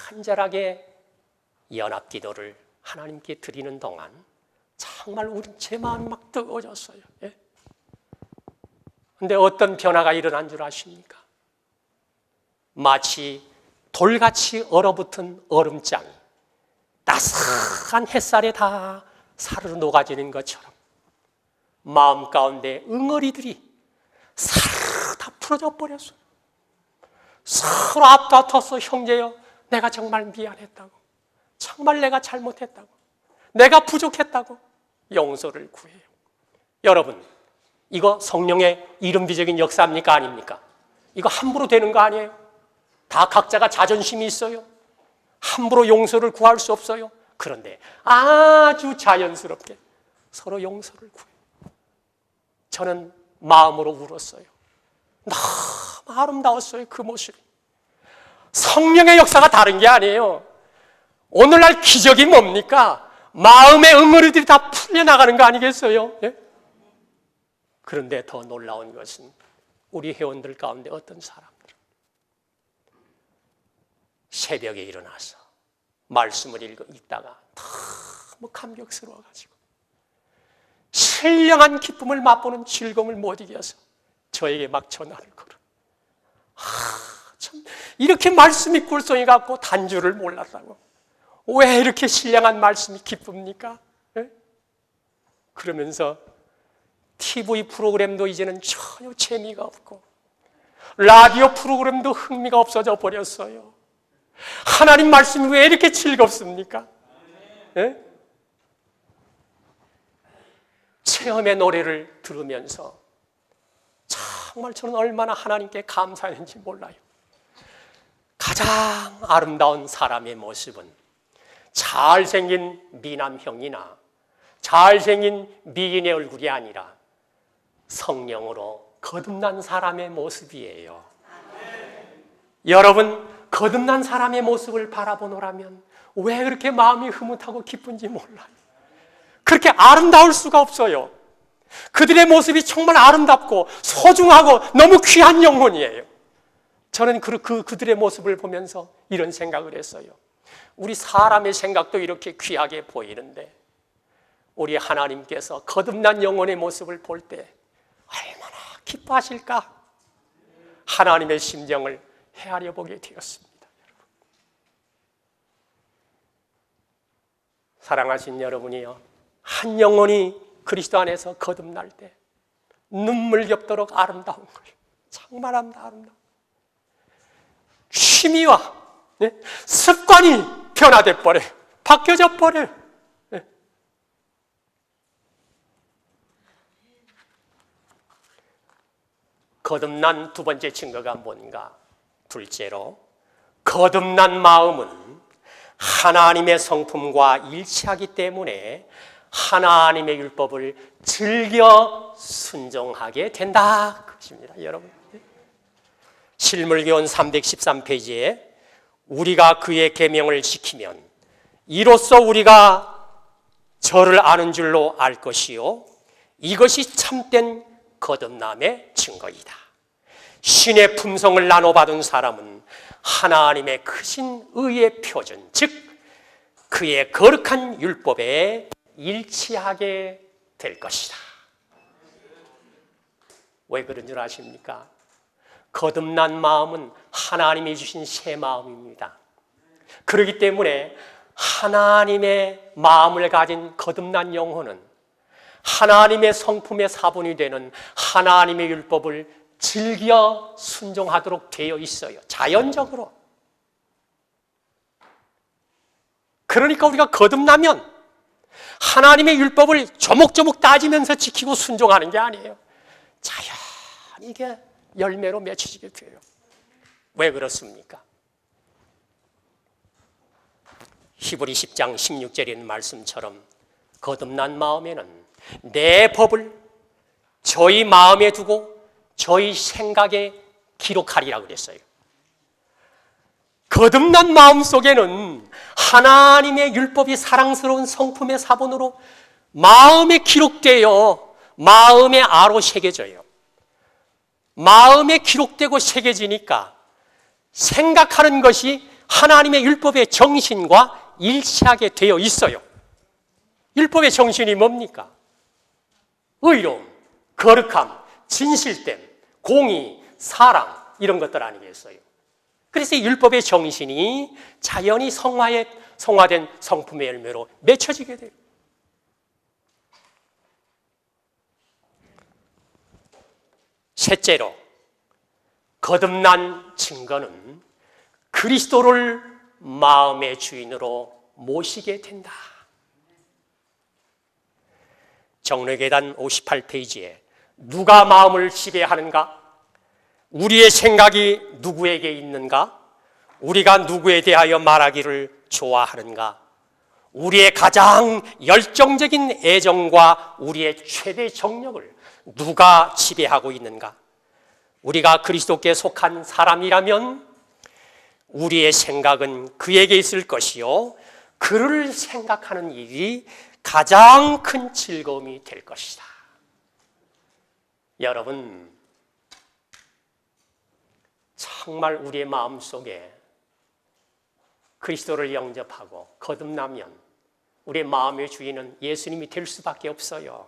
간절하게 연합기도를 하나님께 드리는 동안 정말 제 마음이 막 뜨거워졌어요. 그런데 어떤 변화가 일어난 줄 아십니까? 마치 돌같이 얼어붙은 얼음장이 따스한 햇살에 다 사르르 녹아지는 것처럼 마음 가운데 응어리들이 사르르 다 풀어져 버렸어요. 서로 앞다퉈서 형제여, 내가 정말 미안했다고, 정말 내가 잘못했다고, 내가 부족했다고 용서를 구해요. 여러분, 이거 성령의 이른비적인 역사입니까? 아닙니까? 이거 함부로 되는 거 아니에요? 다 각자가 자존심이 있어요. 함부로 용서를 구할 수 없어요. 그런데 아주 자연스럽게 서로 용서를 구해요. 저는 마음으로 울었어요. 너무 아름다웠어요, 그 모습이. 성령의 역사가 다른 게 아니에요. 오늘날 기적이 뭡니까? 마음의 응어리들이 다 풀려나가는 거 아니겠어요? 예? 그런데 더 놀라운 것은 우리 회원들 가운데 어떤 사람들은 새벽에 일어나서 말씀을 읽다가 너무 감격스러워가지고 신령한 기쁨을 맛보는 즐거움을 못 이겨서 저에게 막 전화를 걸어. 참 이렇게 말씀이 꿀송이 같고 단주를 몰랐다고. 왜 이렇게 신령한 말씀이 기쁩니까? 예? 그러면서 TV 프로그램도 이제는 전혀 재미가 없고 라디오 프로그램도 흥미가 없어져 버렸어요. 하나님 말씀이 왜 이렇게 즐겁습니까? 예? 체험의 노래를 들으면서 정말 저는 얼마나 하나님께 감사했는지 몰라요. 가장 아름다운 사람의 모습은 잘생긴 미남형이나 잘생긴 미인의 얼굴이 아니라 성령으로 거듭난 사람의 모습이에요. 여러분, 거듭난 사람의 모습을 바라보노라면 왜 그렇게 마음이 흐뭇하고 기쁜지 몰라요. 그렇게 아름다울 수가 없어요. 그들의 모습이 정말 아름답고 소중하고 너무 귀한 영혼이에요. 저는 그들의 모습을 보면서 이런 생각을 했어요. 우리 사람의 생각도 이렇게 귀하게 보이는데 우리 하나님께서 거듭난 영혼의 모습을 볼 때 얼마나 기뻐하실까? 하나님의 심정을 헤아려 보게 되었습니다. 사랑하신 여러분이요, 한 영혼이 그리스도 안에서 거듭날 때 눈물겹도록 아름다운 거예요. 정말 아름다워. 취미와 습관이 변화돼 버려요. 바뀌어져 버려요. 거듭난 두 번째 증거가 뭔가? 둘째로, 거듭난 마음은 하나님의 성품과 일치하기 때문에 하나님의 율법을 즐겨 순종하게 된다. 그것입니다, 여러분. 실물교훈 313페이지에 우리가 그의 계명을 지키면 이로써 우리가 저를 아는 줄로 알 것이요 이것이 참된 거듭남의 증거이다. 신의 품성을 나눠받은 사람은 하나님의 크신 의의 표준, 즉 그의 거룩한 율법에 일치하게 될 것이다. 왜 그런 줄 아십니까? 거듭난 마음은 하나님이 주신 새 마음입니다. 그렇기 때문에 하나님의 마음을 가진 거듭난 영혼은 하나님의 성품의 사본이 되는 하나님의 율법을 즐겨 순종하도록 되어 있어요. 자연적으로. 그러니까 우리가 거듭나면 하나님의 율법을 조목조목 따지면서 지키고 순종하는 게 아니에요. 자연히 이게 열매로 맺혀지게 돼요. 왜 그렇습니까? 히브리 10장 16절에 있는 말씀처럼 거듭난 마음에는 내 법을 저희 마음에 두고 저희 생각에 기록하리라고 그랬어요. 거듭난 마음 속에는 하나님의 율법이 사랑스러운 성품의 사본으로 마음에 기록되어 마음의 아로 새겨져요. 마음에 기록되고 새겨지니까 생각하는 것이 하나님의 율법의 정신과 일치하게 되어 있어요. 율법의 정신이 뭡니까? 의로움, 거룩함, 진실됨, 공의, 사랑, 이런 것들 아니겠어요? 그래서 율법의 정신이 자연히 성화된 성품의 열매로 맺혀지게 돼요. 셋째로, 거듭난 증거는 그리스도를 마음의 주인으로 모시게 된다. 정례계단 58페이지에 누가 마음을 지배하는가? 우리의 생각이 누구에게 있는가? 우리가 누구에 대하여 말하기를 좋아하는가? 우리의 가장 열정적인 애정과 우리의 최대 정력을 누가 지배하고 있는가? 우리가 그리스도께 속한 사람이라면 우리의 생각은 그에게 있을 것이요 그를 생각하는 일이 가장 큰 즐거움이 될 것이다. 여러분, 정말 우리의 마음속에 그리스도를 영접하고 거듭나면 우리의 마음의 주인은 예수님이 될 수밖에 없어요.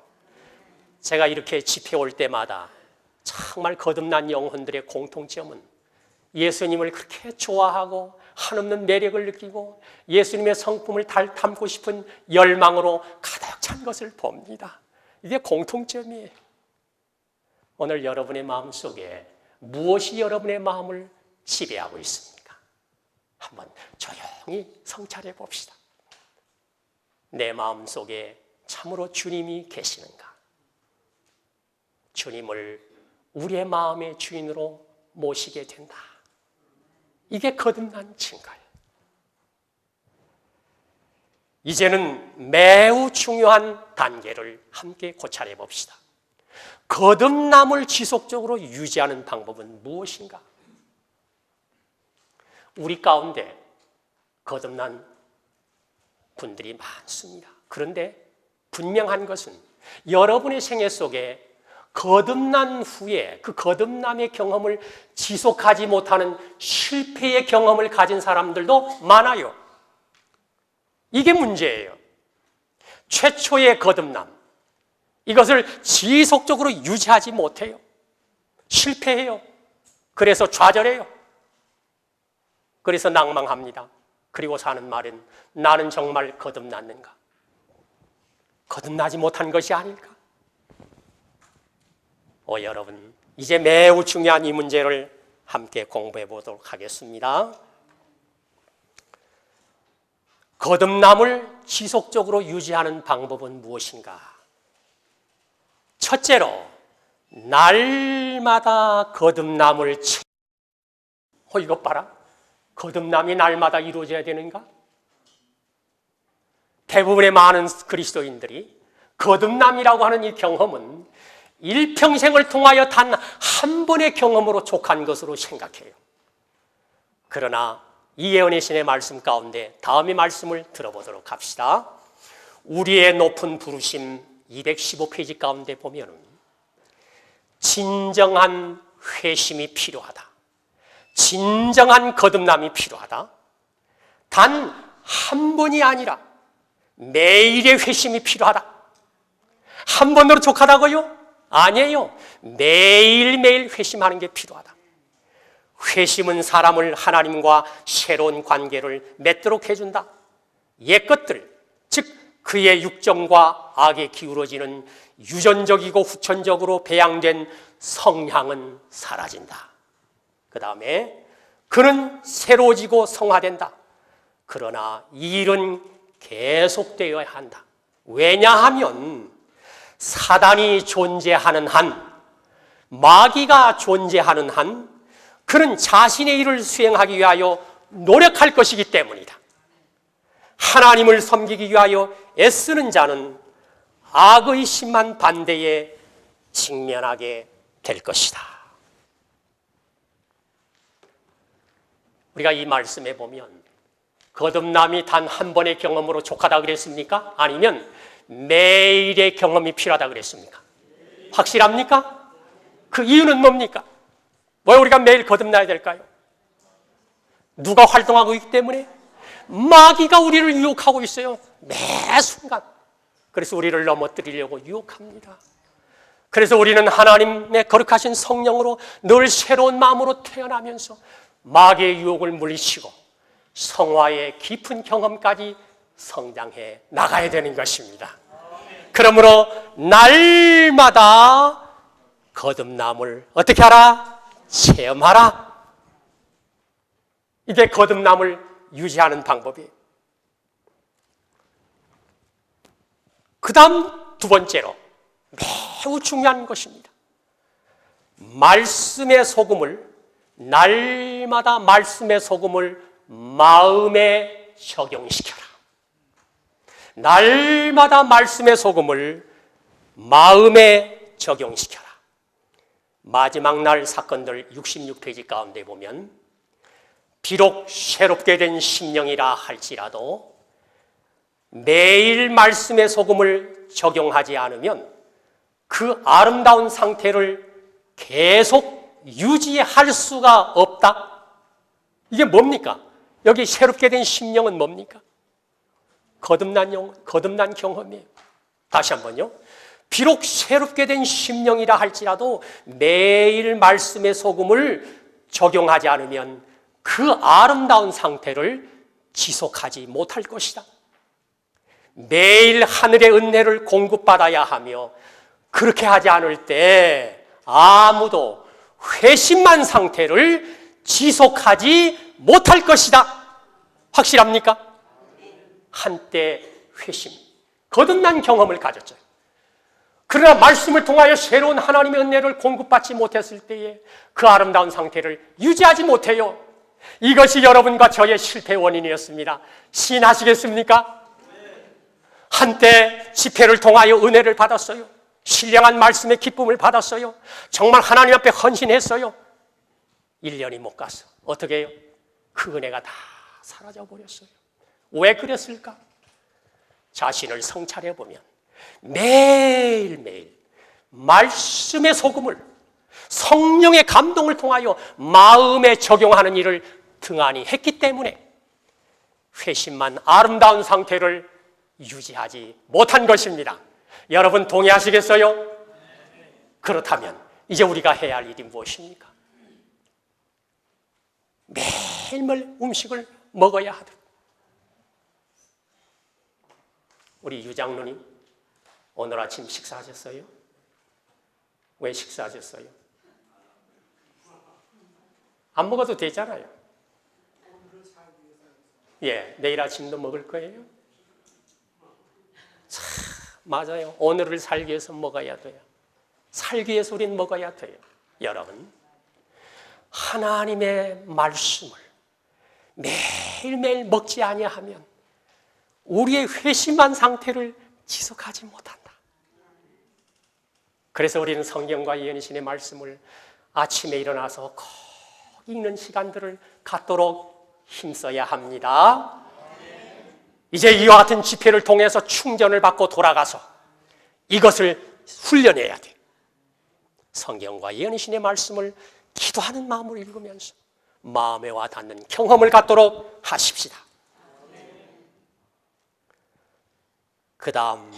제가 이렇게 집회 올 때마다 정말 거듭난 영혼들의 공통점은 예수님을 그렇게 좋아하고 한없는 매력을 느끼고 예수님의 성품을 담고 싶은 열망으로 가득 찬 것을 봅니다. 이게 공통점이에요. 오늘 여러분의 마음속에 무엇이 여러분의 마음을 지배하고 있습니까? 한번 조용히 성찰해 봅시다. 내 마음속에 참으로 주님이 계시는가? 주님을 우리의 마음의 주인으로 모시게 된다. 이게 거듭난 증거예요. 이제는 매우 중요한 단계를 함께 고찰해 봅시다. 거듭남을 지속적으로 유지하는 방법은 무엇인가? 우리 가운데 거듭난 분들이 많습니다. 그런데 분명한 것은 여러분의 생애 속에 거듭난 후에 그 거듭남의 경험을 지속하지 못하는 실패의 경험을 가진 사람들도 많아요. 이게 문제예요. 최초의 거듭남, 이것을 지속적으로 유지하지 못해요. 실패해요. 그래서 좌절해요. 그래서 낭망합니다. 그리고 사는 말은 나는 정말 거듭났는가? 거듭나지 못한 것이 아닐까? 여러분, 이제 매우 중요한 이 문제를 함께 공부해 보도록 하겠습니다. 거듭남을 지속적으로 유지하는 방법은 무엇인가? 첫째로, 날마다 거듭남을 이것 봐라. 거듭남이 날마다 이루어져야 되는가? 대부분의 많은 그리스도인들이 거듭남이라고 하는 이 경험은 일평생을 통하여 단 한 번의 경험으로 족한 것으로 생각해요. 그러나 이 예언의 신의 말씀 가운데 다음의 말씀을 들어보도록 합시다. 우리의 높은 부르심 215페이지 가운데 보면 진정한 회심이 필요하다. 진정한 거듭남이 필요하다. 단 한 번이 아니라 매일의 회심이 필요하다. 한 번으로 족하다고요? 아니에요. 매일매일 회심하는 게 필요하다. 회심은 사람을 하나님과 새로운 관계를 맺도록 해준다. 옛 것들, 즉 그의 육정과 악에 기울어지는 유전적이고 후천적으로 배양된 성향은 사라진다. 그 다음에 그는 새로워지고 성화된다. 그러나 이 일은 계속되어야 한다. 왜냐하면 사단이 존재하는 한, 마귀가 존재하는 한 그는 자신의 일을 수행하기 위하여 노력할 것이기 때문이다. 하나님을 섬기기 위하여 애쓰는 자는 악의 심한 반대에 직면하게 될 것이다. 우리가 이 말씀에 보면 거듭남이 단 한 번의 경험으로 족하다 그랬습니까? 아니면 매일의 경험이 필요하다 그랬습니까? 확실합니까? 그 이유는 뭡니까? 왜 우리가 매일 거듭나야 될까요? 누가 활동하고 있기 때문에? 마귀가 우리를 유혹하고 있어요. 매 순간. 그래서 우리를 넘어뜨리려고 유혹합니다. 그래서 우리는 하나님의 거룩하신 성령으로 늘 새로운 마음으로 태어나면서 마귀의 유혹을 물리치고 성화의 깊은 경험까지 성장해 나가야 되는 것입니다. 그러므로 날마다 거듭남을 어떻게 하라? 체험하라. 이게 거듭남을 유지하는 방법이에요. 그 다음 두 번째로 매우 중요한 것입니다. 말씀의 소금을, 날마다 말씀의 소금을 마음에 적용시켜라. 날마다 말씀의 소금을 마음에 적용시켜라. 마지막 날 사건들 66페이지 가운데 보면 비록 새롭게 된 심령이라 할지라도 매일 말씀의 소금을 적용하지 않으면 그 아름다운 상태를 계속 유지할 수가 없다. 이게 뭡니까? 여기 새롭게 된 심령은 뭡니까? 거듭난 경험이에요. 다시 한번요. 비록 새롭게 된 심령이라 할지라도 매일 말씀의 소금을 적용하지 않으면 그 아름다운 상태를 지속하지 못할 것이다. 매일 하늘의 은혜를 공급받아야 하며 그렇게 하지 않을 때 아무도 회심한 상태를 지속하지 못할 것이다. 확실합니까? 한때 회심, 거듭난 경험을 가졌죠. 그러나 말씀을 통하여 새로운 하나님의 은혜를 공급받지 못했을 때에 그 아름다운 상태를 유지하지 못해요. 이것이 여러분과 저의 실패 원인이었습니다. 시인하시겠습니까? 한때 집회를 통하여 은혜를 받았어요. 신령한 말씀의 기쁨을 받았어요. 정말 하나님 앞에 헌신했어요. 1년이 못 가서 어떻게 해요? 그 은혜가 다 사라져 버렸어요. 왜 그랬을까? 자신을 성찰해 보면 매일매일 말씀의 소금을 성령의 감동을 통하여 마음에 적용하는 일을 등한히 했기 때문에 회심만 아름다운 상태를 유지하지 못한 것입니다. 여러분 동의하시겠어요? 그렇다면 이제 우리가 해야 할 일이 무엇입니까? 매일매일 음식을 먹어야 하듯. 우리 유장로님 오늘 아침 식사하셨어요? 왜 식사하셨어요? 안 먹어도 되잖아요. 예, 내일 아침도 먹을 거예요? 참, 맞아요. 오늘을 살기 위해서 먹어야 돼요. 살기 위해서 우린 먹어야 돼요. 여러분, 하나님의 말씀을 매일매일 먹지 아니하면 우리의 회심한 상태를 지속하지 못한다. 그래서 우리는 성경과 예언신의 말씀을 아침에 일어나서 꼭 읽는 시간들을 갖도록 힘써야 합니다. 이제 이와 같은 집회를 통해서 충전을 받고 돌아가서 이것을 훈련해야 돼. 성경과 예언신의 말씀을 기도하는 마음으로 읽으면서 마음에 와 닿는 경험을 갖도록 하십시다. 그 다음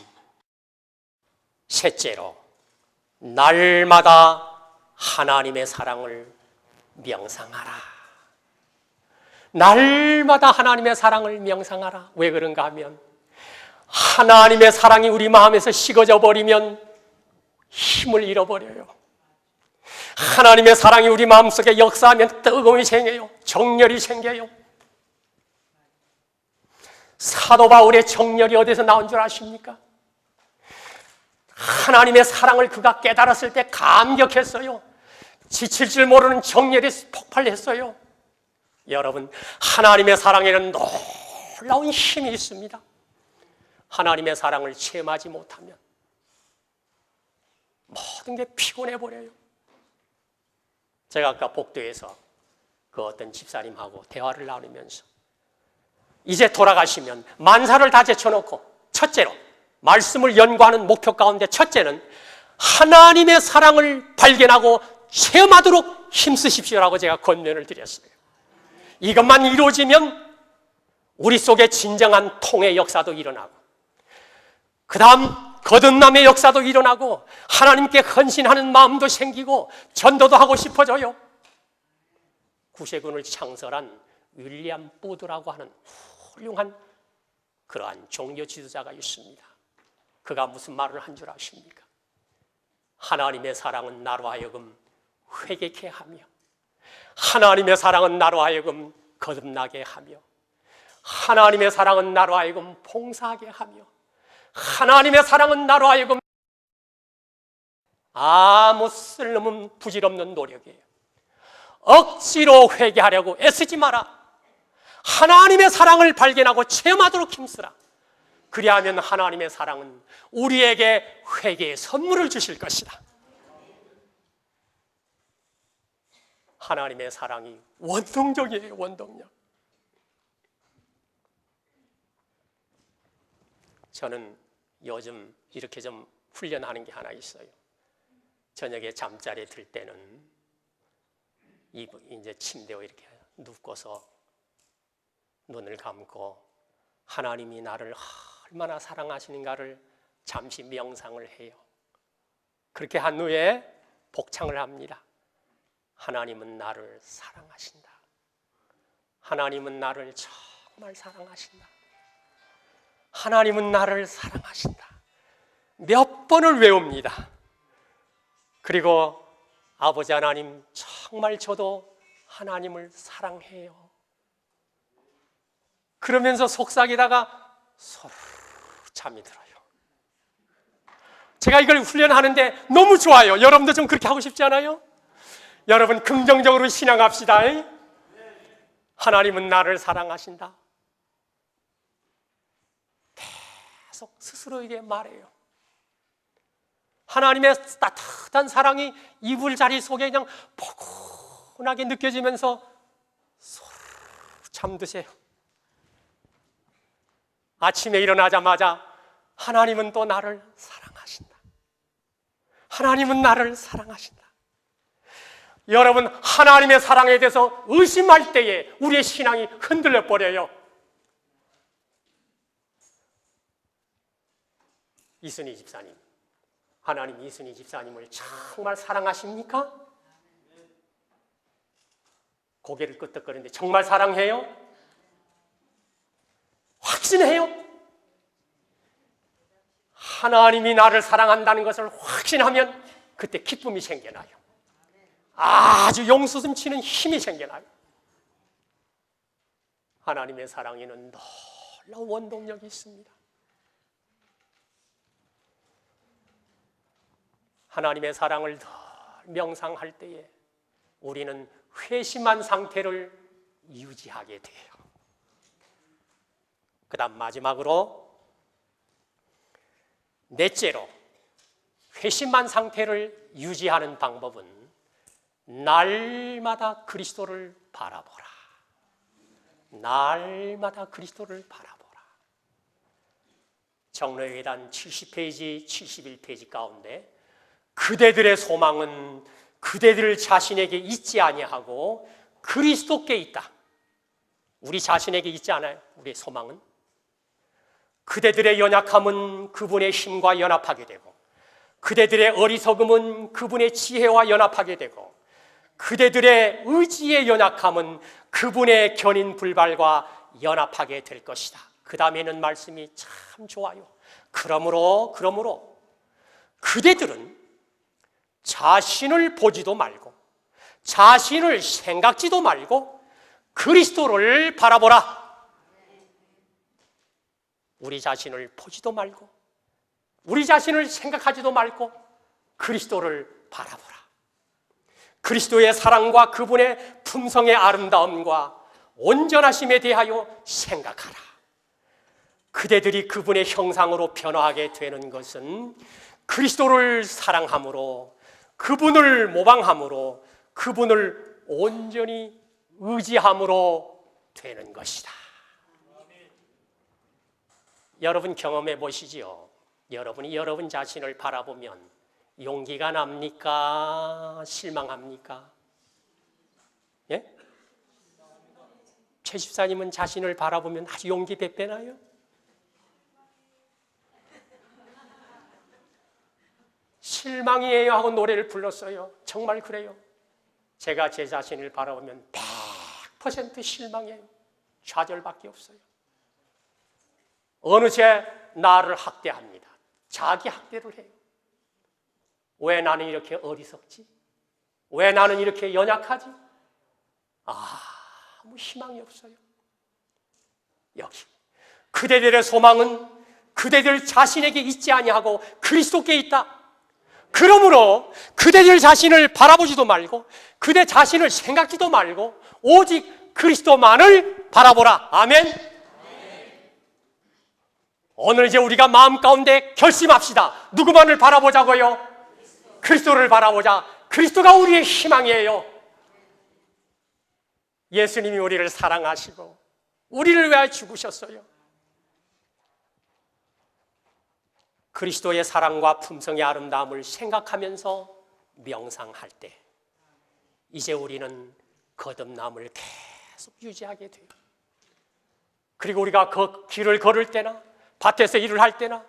셋째로 날마다 하나님의 사랑을 명상하라. 날마다 하나님의 사랑을 명상하라. 왜 그런가 하면 하나님의 사랑이 우리 마음에서 식어져 버리면 힘을 잃어버려요. 하나님의 사랑이 우리 마음속에 역사하면 뜨거움이 생겨요. 정열이 생겨요. 사도 바울의 정열이 어디서 나온 줄 아십니까? 하나님의 사랑을 그가 깨달았을 때 감격했어요. 지칠 줄 모르는 정열이 폭발했어요. 여러분, 하나님의 사랑에는 놀라운 힘이 있습니다. 하나님의 사랑을 체험하지 못하면 모든 게 피곤해 버려요. 제가 아까 복도에서 그 어떤 집사님하고 대화를 나누면서 이제 돌아가시면 만사를 다 제쳐놓고 첫째로 말씀을 연구하는 목표 가운데 첫째는 하나님의 사랑을 발견하고 체험하도록 힘쓰십시오라고 제가 권면을 드렸어요. 이것만 이루어지면 우리 속에 진정한 통의 역사도 일어나고 그 다음 거듭남의 역사도 일어나고 하나님께 헌신하는 마음도 생기고 전도도 하고 싶어져요. 구세군을 창설한 윌리엄 보드라고 하는 훌륭한 그러한 종교 지도자가 있습니다. 그가 무슨 말을 한 줄 아십니까? 하나님의 사랑은 나로 하여금 회개케 하며 하나님의 사랑은 나로 하여금 거듭나게 하며 하나님의 사랑은 나로 하여금 봉사하게 하며 하나님의 사랑은 나로 하여금 아무 쓸모없는 부질없는 노력이에요. 억지로 회개하려고 애쓰지 마라. 하나님의 사랑을 발견하고 체험하도록 힘쓰라. 그리하면 하나님의 사랑은 우리에게 회개의 선물을 주실 것이다. 하나님의 사랑이 원동력이에요. 원동력. 저는 요즘 이렇게 좀 훈련하는 게 하나 있어요. 저녁에 잠자리에 들 때는 이제 침대에 이렇게 눕고서 눈을 감고 하나님이 나를 얼마나 사랑하시는가를 잠시 명상을 해요. 그렇게 한 후에 복창을 합니다. 하나님은 나를 사랑하신다. 하나님은 나를 정말 사랑하신다. 하나님은 나를 사랑하신다. 몇 번을 외웁니다. 그리고 아버지 하나님, 정말 저도 하나님을 사랑해요. 그러면서 속삭이다가 서로 잠이 들어요. 제가 이걸 훈련하는데 너무 좋아요. 여러분도 좀 그렇게 하고 싶지 않아요? 여러분 긍정적으로 신앙합시다. 하나님은 나를 사랑하신다. 계속 스스로에게 말해요. 하나님의 따뜻한 사랑이 이불자리 속에 그냥 포근하게 느껴지면서 소르르 잠드세요. 아침에 일어나자마자 하나님은 또 나를 사랑하신다. 하나님은 나를 사랑하신다. 여러분, 하나님의 사랑에 대해서 의심할 때에 우리의 신앙이 흔들려 버려요. 이순희 집사님, 하나님 이순희 집사님을 정말 사랑하십니까? 고개를 끄덕거리는데 정말 사랑해요? 확신해요? 하나님이 나를 사랑한다는 것을 확신하면 그때 기쁨이 생겨나요. 아주 용수숨치는 힘이 생겨나요. 하나님의 사랑에는 놀라운 원동력이 있습니다. 하나님의 사랑을 더 명상할 때에 우리는 회심한 상태를 유지하게 돼요. 그 다음 마지막으로 넷째로 회심한 상태를 유지하는 방법은 날마다 그리스도를 바라보라. 날마다 그리스도를 바라보라. 정로회단 70페이지, 71페이지 가운데 그대들의 소망은 그대들 자신에게 있지 아니하고 그리스도께 있다. 우리 자신에게 있지 않아요. 우리의 소망은. 그대들의 연약함은 그분의 힘과 연합하게 되고, 그대들의 어리석음은 그분의 지혜와 연합하게 되고, 그대들의 의지의 연약함은 그분의 견인 불발과 연합하게 될 것이다. 그 다음에는 말씀이 참 좋아요. 그러므로 그대들은 자신을 보지도 말고 자신을 생각지도 말고 그리스도를 바라보라. 우리 자신을 보지도 말고 우리 자신을 생각하지도 말고 그리스도를 바라보라. 그리스도의 사랑과 그분의 품성의 아름다움과 온전하심에 대하여 생각하라. 그대들이 그분의 형상으로 변화하게 되는 것은 그리스도를 사랑함으로, 그분을 모방함으로, 그분을 온전히 의지함으로 되는 것이다. 여러분 경험해 보시지요. 여러분이 여러분 자신을 바라보면 용기가 납니까? 실망합니까? 예? 최 집사님은 자신을 바라보면 아주 용기 배배나요? 실망이에요 하고 노래를 불렀어요. 정말 그래요. 제가 제 자신을 바라보면 100% 실망해요. 좌절밖에 없어요. 어느새 나를 학대합니다. 자기 학대를 해요. 왜 나는 이렇게 어리석지? 왜 나는 이렇게 연약하지? 아무 희망이 없어요. 여기 그대들의 소망은 그대들 자신에게 있지 아니하고 그리스도께 있다. 그러므로 그대들 자신을 바라보지도 말고 그대 자신을 생각지도 말고 오직 그리스도만을 바라보라. 아멘. 오늘 이제 우리가 마음 가운데 결심합시다. 누구만을 바라보자고요? 그리스도를 바라보자. 그리스도가 우리의 희망이에요. 예수님이 우리를 사랑하시고 우리를 위하여 죽으셨어요. 그리스도의 사랑과 품성의 아름다움을 생각하면서 명상할 때 이제 우리는 거듭남을 계속 유지하게 돼요. 그리고 우리가 그 길을 걸을 때나 밭에서 일을 할 때나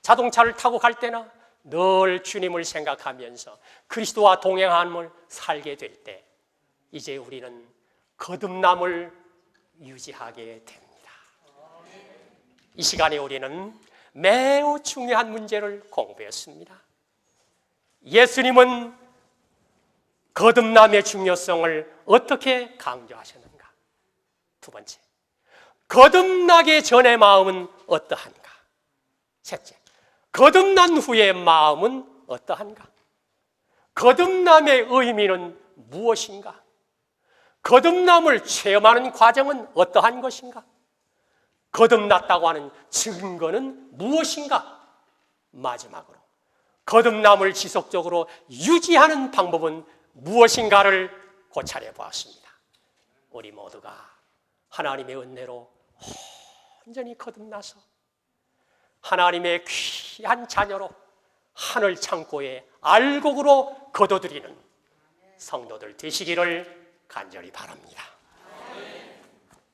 자동차를 타고 갈 때나 늘 주님을 생각하면서 그리스도와 동행함을 살게 될 때 이제 우리는 거듭남을 유지하게 됩니다. 이 시간에 우리는 매우 중요한 문제를 공부했습니다. 예수님은 거듭남의 중요성을 어떻게 강조하셨는가? 두 번째, 거듭나기 전의 마음은 어떠한가? 셋째, 거듭난 후의 마음은 어떠한가? 거듭남의 의미는 무엇인가? 거듭남을 체험하는 과정은 어떠한 것인가? 거듭났다고 하는 증거는 무엇인가? 마지막으로 거듭남을 지속적으로 유지하는 방법은 무엇인가를 고찰해 보았습니다. 우리 모두가 하나님의 은혜로 온전히 거듭나서 하나님의 귀한 자녀로 하늘 창고에 알곡으로 거둬들이는 성도들 되시기를 간절히 바랍니다.